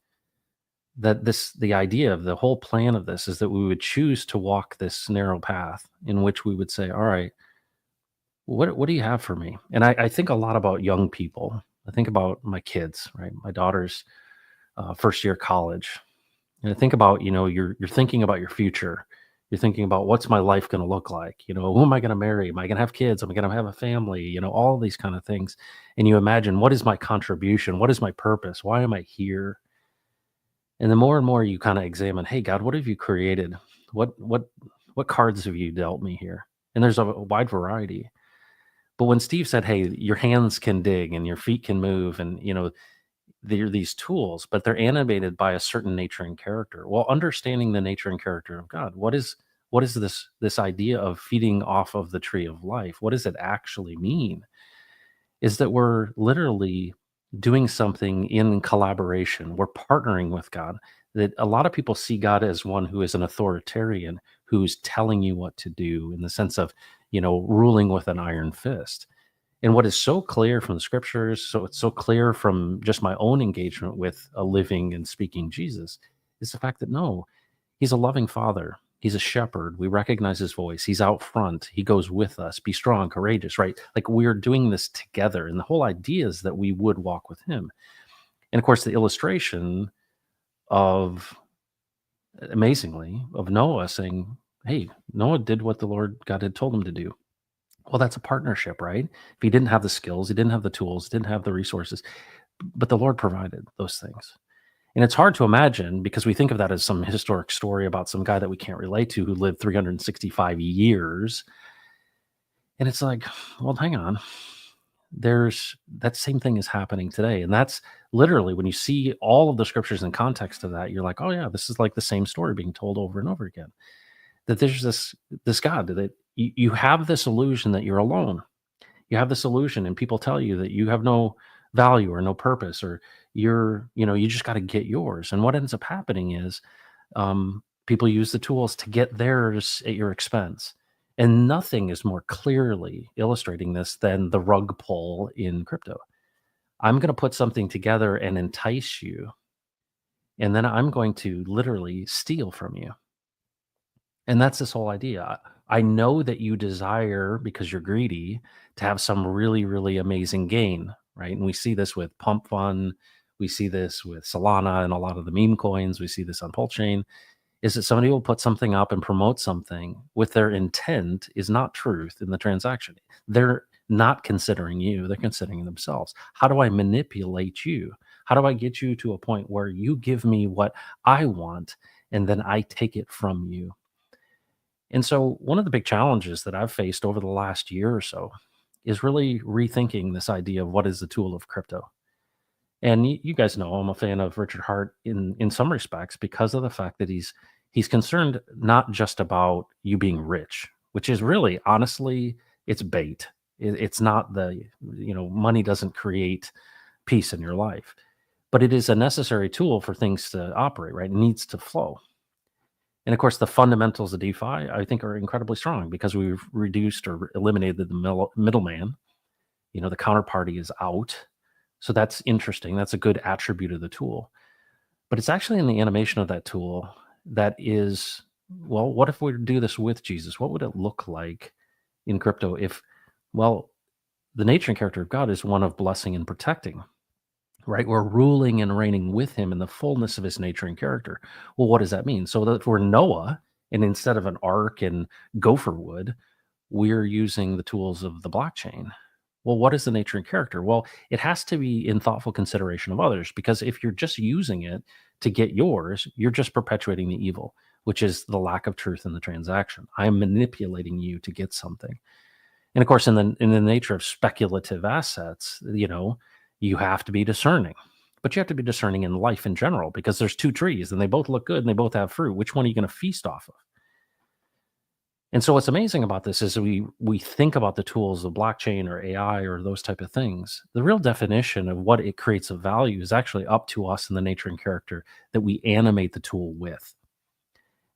the idea of the whole plan of this is that we would choose to walk this narrow path in which we would say, all right, what do you have for me? And I think a lot about young people. I think about my kids, right? My daughter's first year college. And I think about, you're thinking about your future. You're thinking about, what's my life going to look like? Who am I going to marry? Am I going to have kids? Am I going to have a family? All these kind of things. And you imagine, what is my contribution? What is my purpose? Why am I here? And the more and more you kind of examine, hey, God, what have you created? What cards have you dealt me here? And there's a wide variety. But when Steve said, hey, your hands can dig and your feet can move, and they're these tools, but they're animated by a certain nature and character. Well, understanding the nature and character of God, what is this idea of feeding off of the tree of life? What does it actually mean? Is that we're literally doing something in collaboration. We're partnering with God. That a lot of people see God as one who is an authoritarian, who's telling you what to do in the sense of, ruling with an iron fist. And what is so clear from the scriptures, so it's so clear from just my own engagement with a living and speaking Jesus, is the fact that no, he's a loving father. He's a shepherd. We recognize his voice. He's out front. He goes with us. Be strong, courageous, right? Like, we're doing this together. And the whole idea is that we would walk with him. And of course, the illustration of, amazingly, of Noah saying, hey, Noah did what the Lord God had told him to do. Well, that's a partnership, right? If he didn't have the skills, he didn't have the tools, didn't have the resources, but the Lord provided those things. And it's hard to imagine, because we think of that as some historic story about some guy that we can't relate to who lived 365 years. And it's like, well, hang on. There's that same thing is happening today. And that's literally, when you see all of the scriptures in context of that, you're like, oh yeah, this is like the same story being told over and over again. That there's this God that you have this illusion that you're alone. You have this illusion, and people tell you that you have no value or no purpose, or you just got to get yours. And what ends up happening is people use the tools to get theirs at your expense. And nothing is more clearly illustrating this than the rug pull in crypto. I'm going to put something together and entice you, and then I'm going to literally steal from you. And that's this whole idea. I know that you desire, because you're greedy, to have some really, really amazing gain, right? And we see this with Pump Fund. We see this with Solana and a lot of the meme coins. We see this on Pulse Chain. Is that somebody will put something up and promote something with their intent is not truth in the transaction. They're not considering you, they're considering themselves. How do I manipulate you? How do I get you to a point where you give me what I want and then I take it from you? And so, one of the big challenges that I've faced over the last year or so is really rethinking this idea of what is the tool of crypto. And you guys know I'm a fan of Richard Hart in some respects because of the fact that he's concerned not just about you being rich, which is really honestly it's bait. It's not money doesn't create peace in your life, but it is a necessary tool for things to operate. Right, it needs to flow. And of course, the fundamentals of DeFi, I think, are incredibly strong because we've reduced or eliminated the middleman. The counterparty is out. So that's interesting. That's a good attribute of the tool. But it's actually in the animation of that tool that is, well, what if we do this with Jesus? What would it look like in crypto if, well, the nature and character of God is one of blessing and protecting, right? We're ruling and reigning with him in the fullness of his nature and character. Well, what does that mean? So that if we're Noah, and instead of an ark and gopher wood, we're using the tools of the blockchain. Well, what is the nature and character? Well, it has to be in thoughtful consideration of others, because if you're just using it to get yours, you're just perpetuating the evil, which is the lack of truth in the transaction. I'm manipulating you to get something. And of course, in the nature of speculative assets, you have to be discerning. But you have to be discerning in life in general, because there's two trees and they both look good and they both have fruit. Which one are you going to feast off of? And so what's amazing about this is we think about the tools of blockchain or AI or those type of things. The real definition of what it creates of value is actually up to us in the nature and character that we animate the tool with.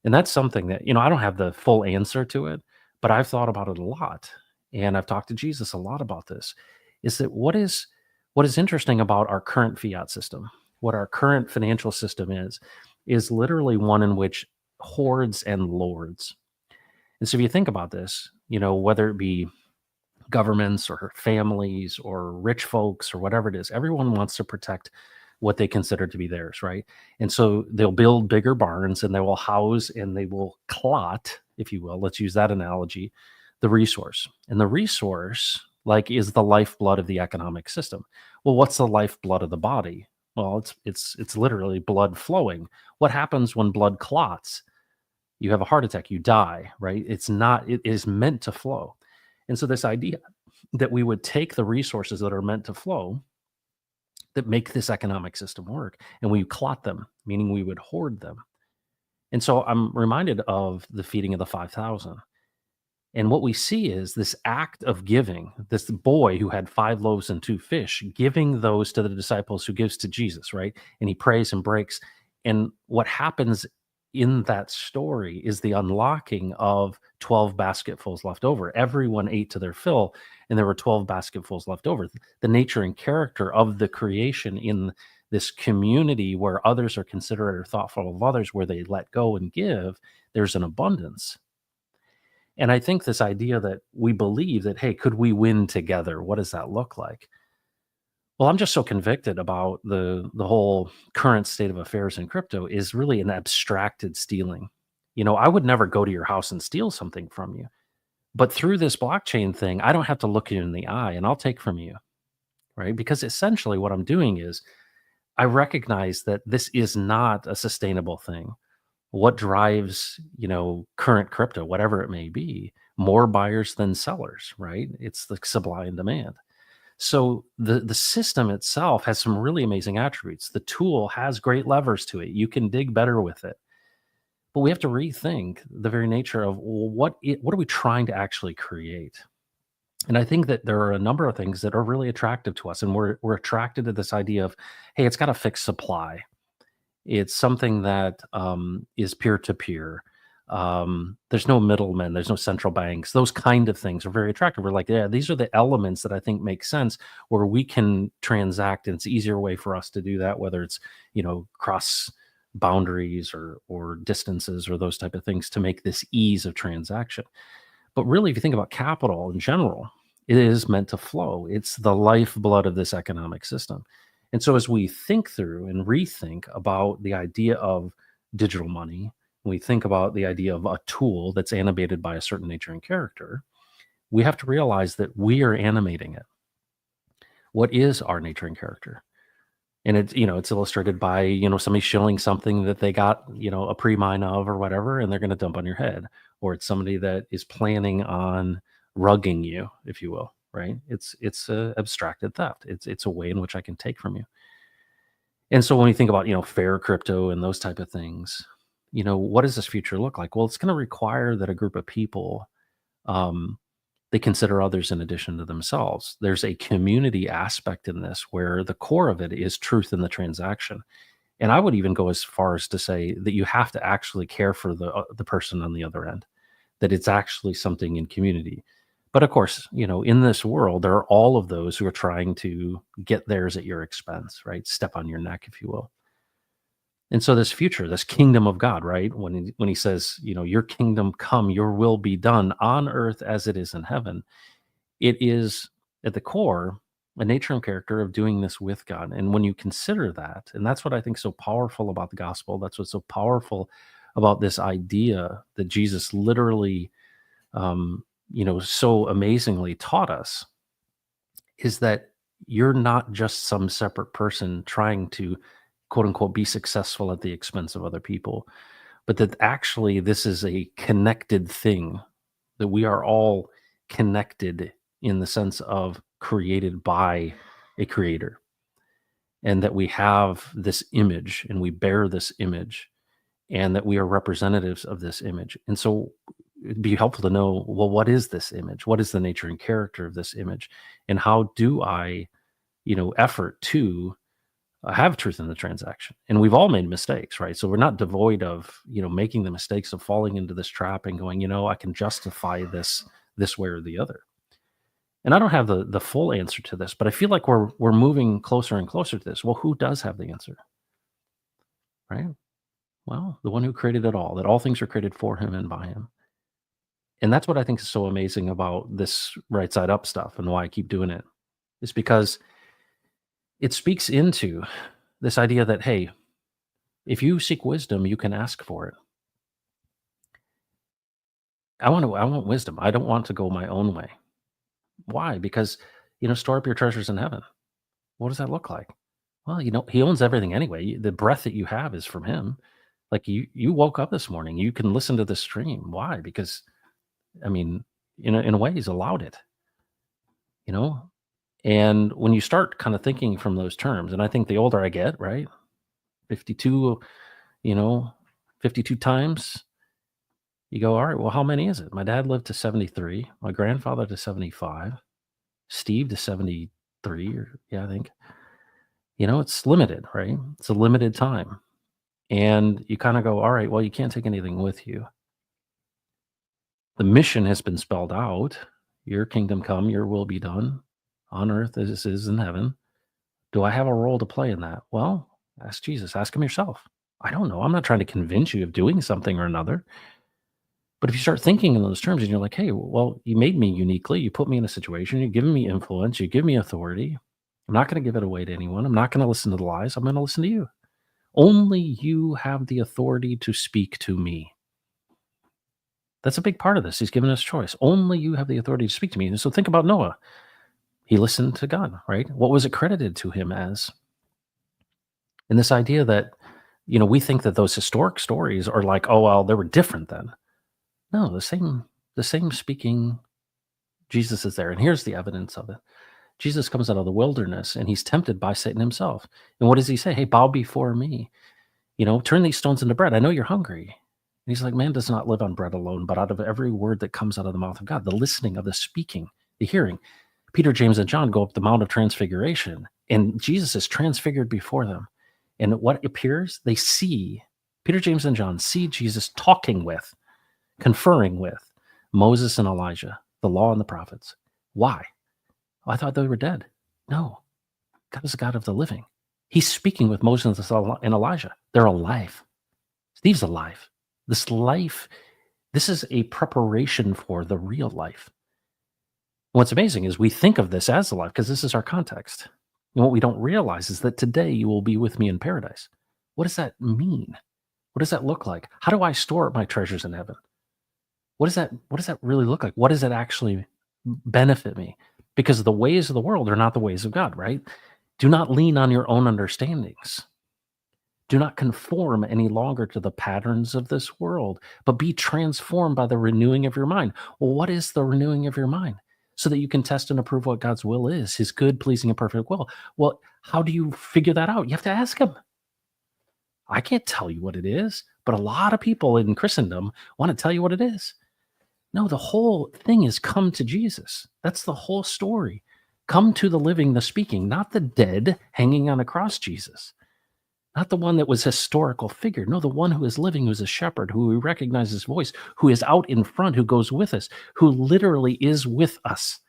And that's something that, I don't have the full answer to it, but I've thought about it a lot. And I've talked to Jesus a lot about this, is that what is interesting about our current fiat system, what our current financial system is literally one in which hoards and lords. And so if you think about this, whether it be governments or families or rich folks or whatever it is, everyone wants to protect what they consider to be theirs, right? And so they'll build bigger barns and they will house and they will clot, if you will, let's use that analogy, the resource. And the resource, is the lifeblood of the economic system. Well, what's the lifeblood of the body? Well, it's literally blood flowing. What happens when blood clots? You have a heart attack, you die, right? It is meant to flow. And so this idea that we would take the resources that are meant to flow, that make this economic system work, and we clot them, meaning we would hoard them. And so I'm reminded of the feeding of the 5,000. And what we see is this act of giving, this boy who had 5 loaves and 2 fish, giving those to the disciples who gives to Jesus, right? And he prays and breaks. And what happens in that story is the unlocking of 12 basketfuls left over. Everyone ate to their fill, and there were 12 basketfuls left over. The nature and character of the creation in this community where others are considerate or thoughtful of others, where they let go and give, there's an abundance. And I think this idea that we believe that, hey, could we win together? What does that look like? Well, I'm just so convicted about the whole current state of affairs in crypto is really an abstracted stealing. I would never go to your house and steal something from you. But through this blockchain thing, I don't have to look you in the eye and I'll take from you, right? Because essentially what I'm doing is I recognize that this is not a sustainable thing. What drives, current crypto, whatever it may be, more buyers than sellers, right? It's the supply and demand. So the system itself has some really amazing attributes. The tool has great levers to it. You can dig better with it. But we have to rethink the very nature of, well, what are we trying to actually create? And I think that there are a number of things that are really attractive to us, and we're attracted to this idea of, hey, it's got a fixed supply. It's something that is peer to peer. There's no middlemen. There's no central banks. Those kind of things are very attractive. We're like, yeah, these are the elements that I think make sense where we can transact, and it's an easier way for us to do that, whether it's cross boundaries or distances or those type of things to make this ease of transaction. But really, if you think about capital in general, it is meant to flow. It's the lifeblood of this economic system. And so, as we think through and rethink about the idea of digital money, we think about the idea of a tool that's animated by a certain nature and character, we have to realize that we are animating it. What is our nature and character? And it's illustrated by somebody shilling something that they got a pre-mine of or whatever, and they're going to dump on your head. Or it's somebody that is planning on rugging you, if you will, right? It's a abstracted theft. It's a way in which I can take from you. And so when we think about fair crypto and those type of things, what does this future look like? Well, it's going to require that a group of people, um, they consider others in addition to themselves. There's a community aspect in this where the core of it is truth in the transaction. And I would even go as far as to say that you have to actually care for the person on the other end, that it's actually something in community. But of course, in this world, there are all of those who are trying to get theirs at your expense, right? Step on your neck, if you will. And so this future, this kingdom of God, right? When he says, your kingdom come, your will be done on earth as it is in heaven, it is at the core a nature and character of doing this with God. And when you consider that, and that's what I think is so powerful about the gospel, that's what's so powerful about this idea that Jesus literally, so amazingly taught us, is that you're not just some separate person trying to quote unquote be successful at the expense of other people, but that actually this is a connected thing, that we are all connected in the sense of created by a creator, and that we have this image and we bear this image, and that we are representatives of this image. And so it'd be helpful to know, well, what is this image? What is the nature and character of this image? And how do I, effort to have truth in the transaction? And we've all made mistakes, right? So we're not devoid of, making the mistakes of falling into this trap and going, I can justify this way or the other. And I don't have the full answer to this, but I feel like we're moving closer and closer to this. Well, who does have the answer? Right? Well, the one who created it all, that all things are created for him and by him. And that's what I think is so amazing about this right side up stuff, and why I keep doing it, is because it speaks into this idea that, hey, if you seek wisdom, you can ask for it. I want wisdom. I don't want to go my own way. Why? Because, store up your treasures in heaven. What does that look like? Well, he owns everything anyway. The breath that you have is from him. Like you woke up this morning, you can listen to this stream. Why? Because, in a way, he's allowed it, And when you start kind of thinking from those terms, and I think the older I get, right, 52, 52 times, you go, all right, well, how many is it? My dad lived to 73, my grandfather to 75, Steve to 73, or I think, it's limited, right? It's a limited time. And you kind of go, all right, well, you can't take anything with you. The mission has been spelled out. Your kingdom come, your will be done on earth as it is in heaven. Do I have a role to play in that? Well, ask Jesus, ask him yourself. I don't know. I'm not trying to convince you of doing something or another. But if you start thinking in those terms and you're like, hey, well, you made me uniquely. You put me in a situation. You're giving me influence. You give me authority. I'm not going to give it away to anyone. I'm not going to listen to the lies. I'm going to listen to you. Only you have the authority to speak to me. That's a big part of this. He's given us choice. Only you have the authority to speak to me. And so think about Noah. He listened to God, right? What was it credited to him as? And this idea that, we think that those historic stories are like, oh, well, they were different then. No, the same speaking Jesus is there. And here's the evidence of it. Jesus comes out of the wilderness and he's tempted by Satan himself. And what does he say? Hey, bow before me. Turn these stones into bread. I know you're hungry. And he's like, man does not live on bread alone, but out of every word that comes out of the mouth of God, the listening of the speaking the hearing. Peter, James, and John go up the Mount of Transfiguration, and Jesus is transfigured before them. And what appears? They see, Peter, James, and John see Jesus talking with, conferring with Moses and Elijah, the law and the prophets. Why? I thought they were dead. No, God is the God of the living. He's speaking with Moses and Elijah. They're alive. Steve's alive. This life, this is a preparation for the real life. What's amazing is we think of this as a life because this is our context. And what we don't realize is that today you will be with me in paradise. What does that mean? What does that look like? How do I store up my treasures in heaven? What does that really look like? What does it actually benefit me? Because the ways of the world are not the ways of God, right? Do not lean on your own understandings. Do not conform any longer to the patterns of this world, but be transformed by the renewing of your mind. Well, what is the renewing of your mind? So that you can test and approve what God's will is, his good, pleasing, and perfect will. Well, how do you figure that out? You have to ask him. I can't tell you what it is, but a lot of people in Christendom want to tell you what it is. No, the whole thing is come to Jesus. That's the whole story. Come to the living, the speaking, not the dead hanging on a cross, Jesus. Not the one that was historical figure. No, the one who is living, who's a shepherd, who we recognize his voice, who is out in front, who goes with us, who literally is with us.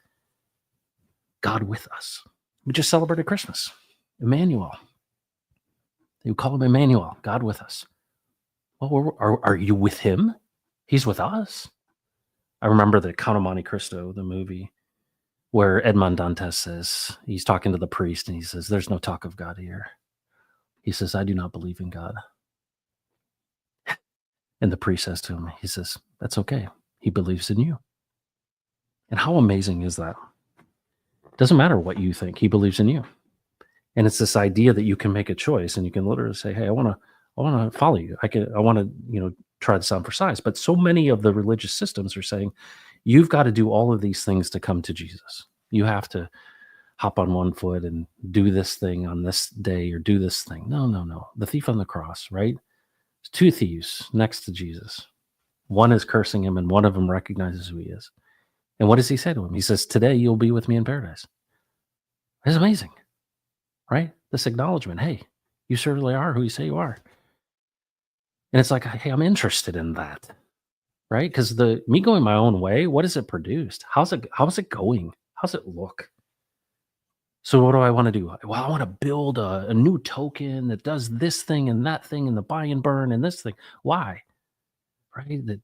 God with us. We just celebrated Christmas. Emmanuel. You call him Emmanuel, God with us. Well, are you with him? He's with us. I remember the Count of Monte Cristo, the movie, where Edmond Dantes says, he's talking to the priest, and he says, there's no talk of God here. He says, I do not believe in God. And the priest says to him, he says, that's okay. He believes in you. And how amazing is that? It doesn't matter what you think. He believes in you. And it's this idea that you can make a choice, and you can literally say, hey, I want to follow you. I want to, try this on for size. But so many of the religious systems are saying, you've got to do all of these things to come to Jesus. You have to hop on one foot and do this thing on this day or do this thing. No. The thief on the cross, right? There's two thieves next to Jesus. One is cursing him, and one of them recognizes who he is. And what does he say to him? He says, today you'll be with me in paradise. It's amazing, right? This acknowledgement, hey, you certainly are who you say you are. And it's like, hey, I'm interested in that, right? Because me going my own way, what has it produced? How's it going? How's it look? So what do I want to do? Well, I want to build a new token that does this thing and that thing and the buy and burn and this thing. Why? Right? That,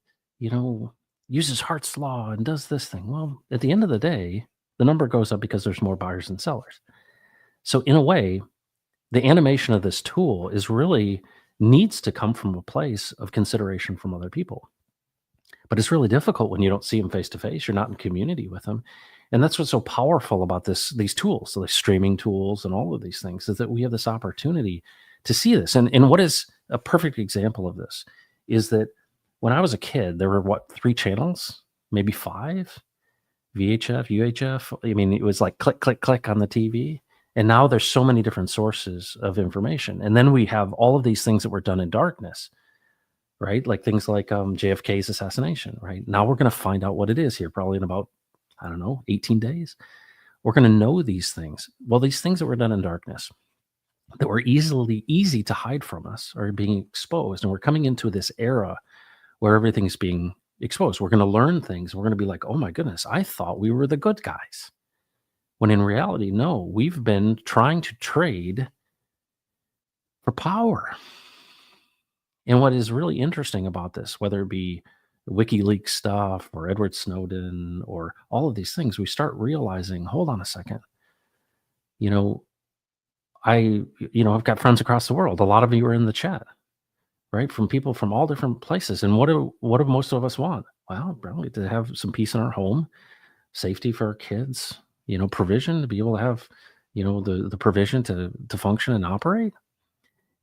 uses Hart's law and does this thing. Well, at the end of the day, the number goes up because there's more buyers than sellers. So in a way, the animation of this tool needs to come from a place of consideration from other people. But it's really difficult when you don't see them face to face. You're not in community with them. And that's what's so powerful about these tools, so the streaming tools and all of these things, is that we have this opportunity to see this. And what is a perfect example of this is that when I was a kid, there were 3 channels, maybe 5, VHF, UHF. I mean, it was like click, click, click on the TV. And now there's so many different sources of information. And then we have all of these things that were done in darkness, right? Like things like JFK's assassination, right? Now we're going to find out what it is here, probably in about, 18 days. We're going to know these things. Well, these things that were done in darkness, that were easy to hide from us, are being exposed. And we're coming into this era where everything's being exposed. We're going to learn things. We're going to be like, oh my goodness, I thought we were the good guys. When in reality, no, we've been trying to trade for power. And what is really interesting about this, whether it be WikiLeaks stuff or Edward Snowden or all of these things, we start realizing, hold on a second. I've got friends across the world. A lot of you are in the chat, right? From people from all different places. And what do most of us want? Well, probably to have some peace in our home, safety for our kids, provision to be able to have, the provision to function and operate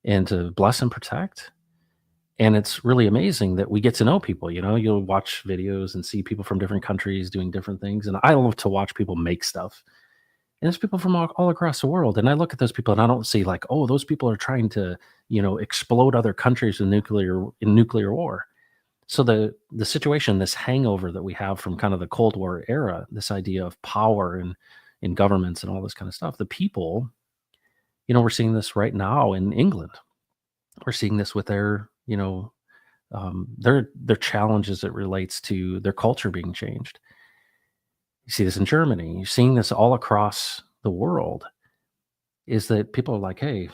and to bless and protect. And it's really amazing that we get to know people. You'll watch videos and see people from different countries doing different things. And I love to watch people make stuff. And there's people from all across the world. And I look at those people and I don't see like, oh, those people are trying to, explode other countries in nuclear war. So the situation, this hangover that we have from kind of the Cold War era, this idea of power and in governments and all this kind of stuff, the people, we're seeing this right now in England. We're seeing this with their challenges that relates to their culture being changed. You see this in Germany. You're seeing this all across the world. Is that people are like, hey,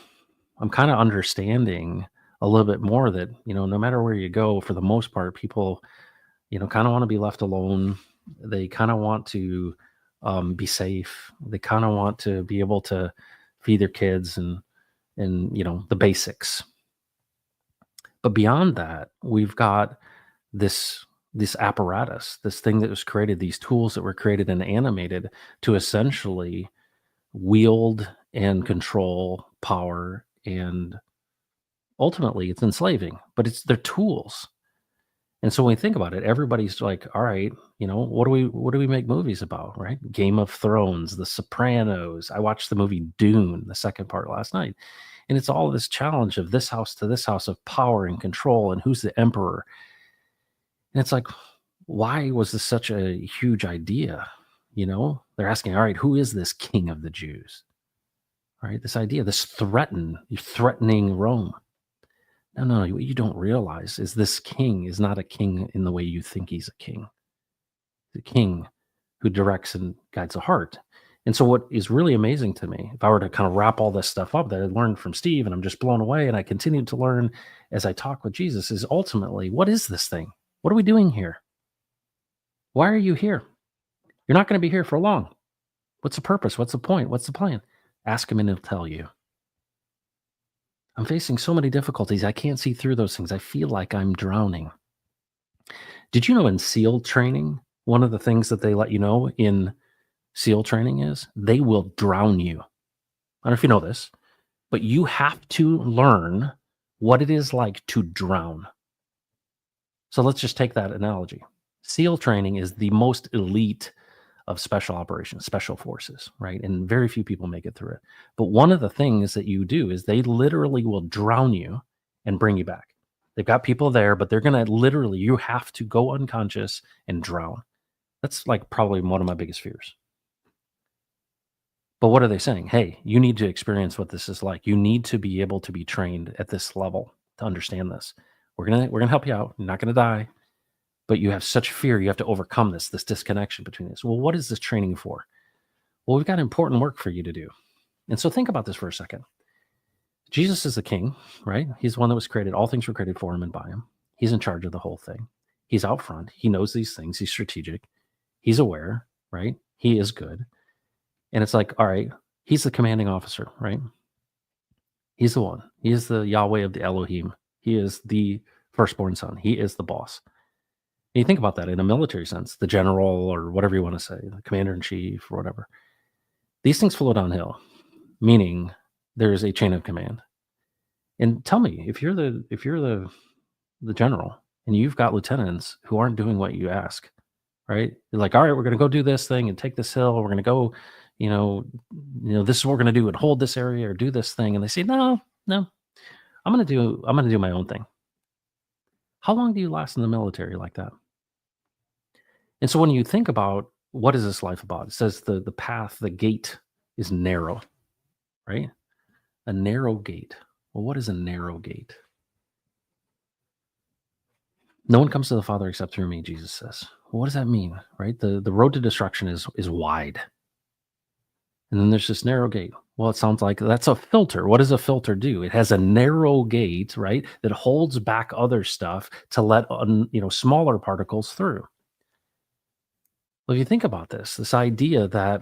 I'm kind of understanding a little bit more that no matter where you go, for the most part, people kind of want to be left alone. They kind of want to be safe. They kind of want to be able to feed their kids and the basics. But beyond that, we've got this apparatus, this thing that was created, these tools that were created and animated to essentially wield and control power, and ultimately it's enslaving, but it's their tools. And so when we think about it, everybody's like, all right, what do we make movies about, right? Game of Thrones, The Sopranos. I watched the movie Dune, the second part, last night. And it's all this challenge of this house to this house of power and control and who's the emperor. And it's like, why was this such a huge idea? They're asking, all right, who is this king of the Jews? Right? This idea, you're threatening Rome. No, what you don't realize is this king is not a king in the way you think he's a king. The king who directs and guides the heart. And so what is really amazing to me, if I were to kind of wrap all this stuff up that I learned from Steve, and I'm just blown away, and I continue to learn as I talk with Jesus, is ultimately, what is this thing? What are we doing here? Why are you here? You're not going to be here for long. What's the purpose? What's the point? What's the plan? Ask him and he'll tell you. I'm facing so many difficulties. I can't see through those things. I feel like I'm drowning. Did you know in SEAL training, one of the things that they let you know in SEAL training is they will drown you? I don't know if you know this, but you have to learn what it is like to drown. So let's just take that analogy. SEAL training is the most elite of special operations, special forces, right? And very few people make it through it. But one of the things that you do is they literally will drown you and bring you back. They've got people there, but they're going to literally, you have to go unconscious and drown. That's like probably one of my biggest fears. But what are they saying? Hey, you need to experience what this is like. You need to be able to be trained at this level to understand this. We're gonna help you out. You're not gonna die, but you have such fear. You have to overcome this disconnection between this. Well, what is this training for? Well, we've got important work for you to do. And so think about this for a second. Jesus is the king, right? He's the one that was created. All things were created for him and by him. He's in charge of the whole thing. He's out front. He knows these things. He's strategic. He's aware, right? He is good. And it's like, all right, he's the commanding officer, right? He's the one. He is the Yahweh of the Elohim. He is the firstborn son. He is the boss. And you think about that in a military sense, the general or whatever you want to say, the commander in chief or whatever. These things flow downhill, meaning there is a chain of command. And tell me, if you're the general and you've got lieutenants who aren't doing what you ask, right? You're like, all right, we're going to go do this thing and take this hill. We're going to go, this is what we're going to do and hold this area or do this thing. And they say, no, I'm going to do my own thing. How long do you last in the military like that? And so when you think about what is this life about, it says the path, the gate is narrow, right? A narrow gate. Well, what is a narrow gate? No one comes to the Father except through me, Jesus says. Well, what does that mean, right? The road to destruction is wide. And then there's this narrow gate. Well, it sounds like that's a filter. What does a filter do? It has a narrow gate, right, that holds back other stuff to let smaller particles through. Well, if you think about this idea that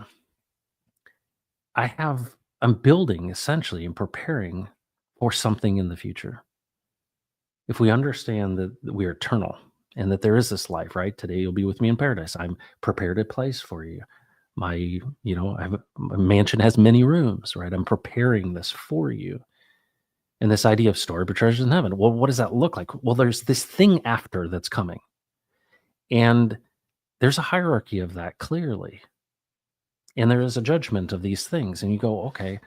I'm building essentially and preparing for something in the future. If we understand that we are eternal and that there is this life, right? Today you'll be with me in paradise. I'm prepared a place for you. My mansion has many rooms, right? I'm preparing this for you. And this idea of stored up treasures in heaven. Well, what does that look like? Well, there's this thing after that's coming. And there's a hierarchy of that clearly. And there is a judgment of these things. And you go, okay,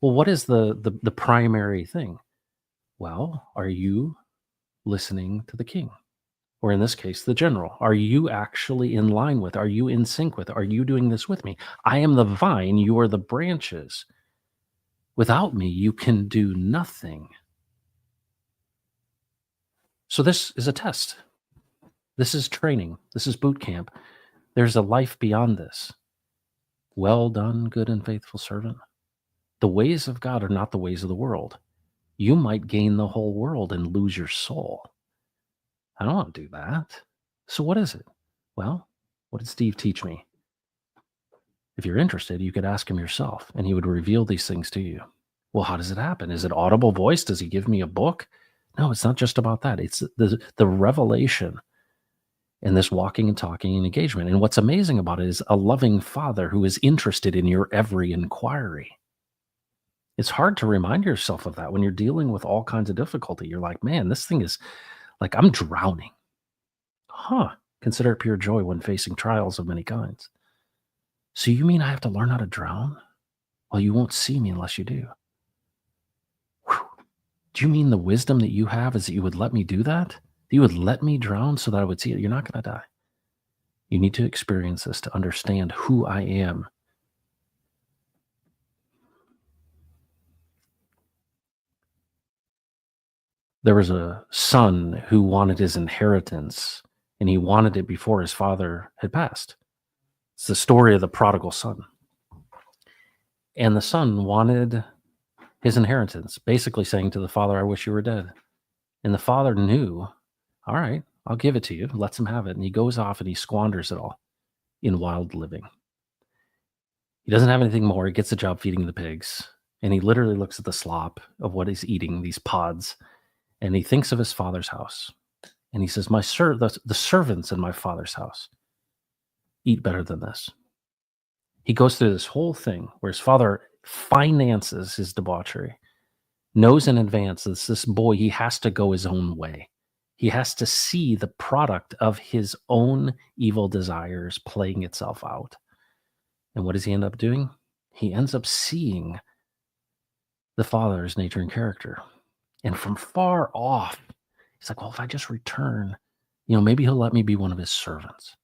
well, what is the primary thing? Well, are you listening to the king? or in this case, the general. Are you actually in line with? Are you in sync with? Are you doing this with me? I am the vine, you are the branches. Without me, you can do nothing. So this is a test. This is training. This is boot camp. There's a life beyond this. Well done, good and faithful servant. The ways of God are not the ways of the world. You might gain the whole world and lose your soul. I don't want to do that. So what is it? Well, what did Steve teach me? If you're interested, you could ask him yourself, and he would reveal these things to you. Well, how does it happen? Is it audible voice? Does he give me a book? No, it's not just about that. It's the revelation and this walking and talking and engagement. And what's amazing about it is a loving father who is interested in your every inquiry. It's hard to remind yourself of that when you're dealing with all kinds of difficulty. You're like, man, this thing is like, I'm drowning. Consider it pure joy when facing trials of many kinds. So you mean I have to learn how to drown? Well, you won't see me unless you do. Whew. Do you mean the wisdom that you have is that you would let me do that? That you would let me drown so that I would see it? You're not going to die. You need to experience this to understand who I am. There was a son who wanted his inheritance, and he wanted it before his father had passed. It's the story of the prodigal son. And the son wanted his inheritance, basically saying to the father, I wish you were dead. And the father knew, all right, I'll give it to you, lets him have it. And he goes off and he squanders it all in wild living. He doesn't have anything more. He gets a job feeding the pigs. And he literally looks at the slop of what he's eating, these pods, and he thinks of his father's house. And he says, the servants in my father's house eat better than this. He goes through this whole thing where his father finances his debauchery, knows in advance that this boy, he has to go his own way. He has to see the product of his own evil desires playing itself out. And what does he end up doing? He ends up seeing the father's nature and character. And from far off, he's like, well, if I just return, maybe he'll let me be one of his servants.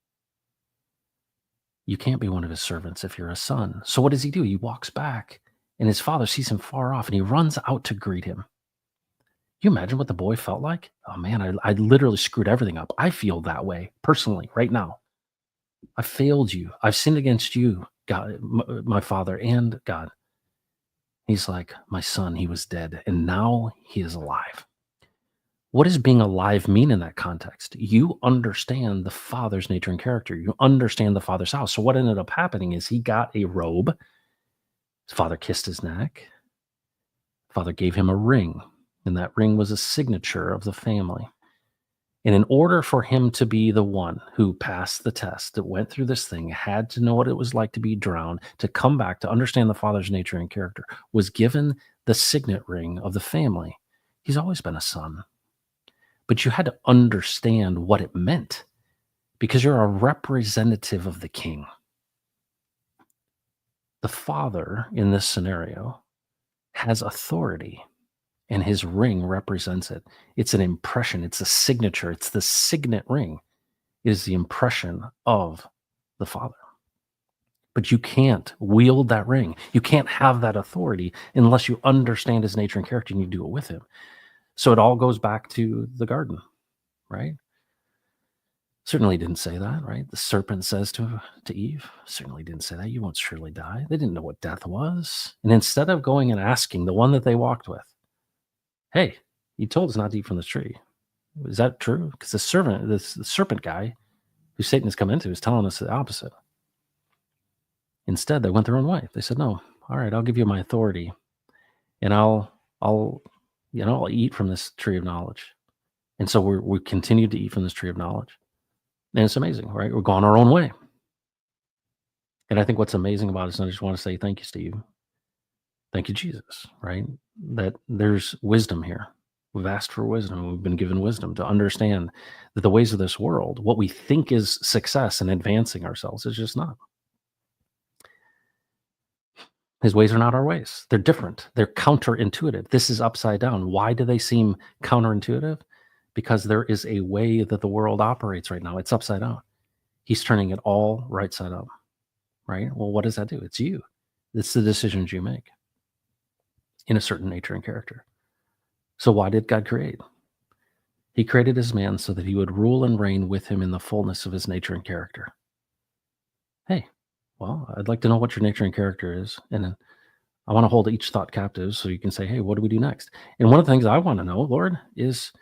You can't be one of his servants if you're a son. So what does he do? He walks back, and his father sees him far off, and he runs out to greet him. You imagine what the boy felt like? Oh, man, I literally screwed everything up. I feel that way personally right now. I failed you. I've sinned against you, God, my father, and God. He's like, my son, he was dead, and now he is alive. What does being alive mean in that context? You understand the father's nature and character. You understand the father's house. So what ended up happening is he got a robe. His father kissed his neck. Father gave him a ring, and that ring was a signature of the family. And in order for him to be the one who passed the test, that went through this thing, had to know what it was like to be drowned, to come back, to understand the father's nature and character, was given the signet ring of the family. He's always been a son. But you had to understand what it meant because you're a representative of the king. The father in this scenario has authority, and his ring represents it. It's an impression. It's a signature. It's the signet ring. It is the impression of the father. But you can't wield that ring. You can't have that authority unless you understand his nature and character and you do it with him. So it all goes back to the garden, right? Certainly didn't say that, right? The serpent says to Eve, certainly didn't say that. You won't surely die. They didn't know what death was. And instead of going and asking the one that they walked with, hey, you told us not to eat from this tree. Is that true? Because the serpent guy who Satan has come into is telling us the opposite. Instead, they went their own way. They said, no, all right, I'll give you my authority and I'll eat from this tree of knowledge. And so we continue to eat from this tree of knowledge. And it's amazing, right? We're going our own way. And I think what's amazing about it is I just want to say thank you, Steve. Thank you, Jesus, right? That there's wisdom here. We've asked for wisdom. We've been given wisdom to understand that the ways of this world, what we think is success and advancing ourselves, is just not. His ways are not our ways. They're different. They're counterintuitive. This is upside down. Why do they seem counterintuitive? because there is a way that the world operates right now. It's upside down. He's turning it all right side up, right? Well, what does that do? It's you. It's the decisions you make in a certain nature and character. So why did God create? He created his man so that he would rule and reign with him in the fullness of his nature and character. Hey, well, I'd like to know what your nature and character is. And then I want to hold each thought captive so you can say, hey, what do we do next? And one of the things I want to know, Lord, is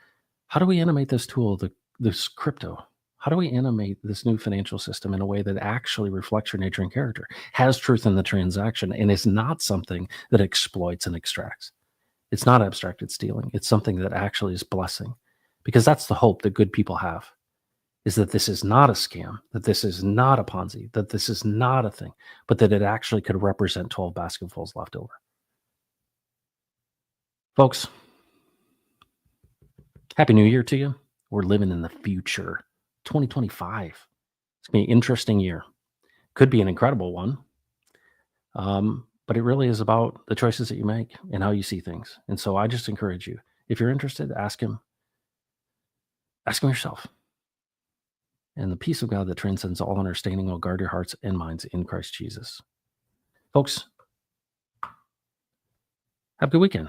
how do we animate this tool, this crypto? How do we animate this new financial system in a way that actually reflects your nature and character, has truth in the transaction, and is not something that exploits and extracts? It's not abstracted stealing. It's something that actually is blessing, because that's the hope that good people have, is that this is not a scam, that this is not a Ponzi, that this is not a thing, but that it actually could represent 12 basketfuls left over. Folks, Happy New Year to you. We're living in the future. 2025. It's going to be an interesting year. Could be an incredible one. But it really is about the choices that you make and how you see things. And so I just encourage you, if you're interested, ask him yourself. And the peace of God that transcends all understanding will guard your hearts and minds in Christ Jesus. Folks, have a good weekend.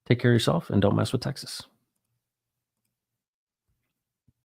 Take care of yourself and don't mess with Texas.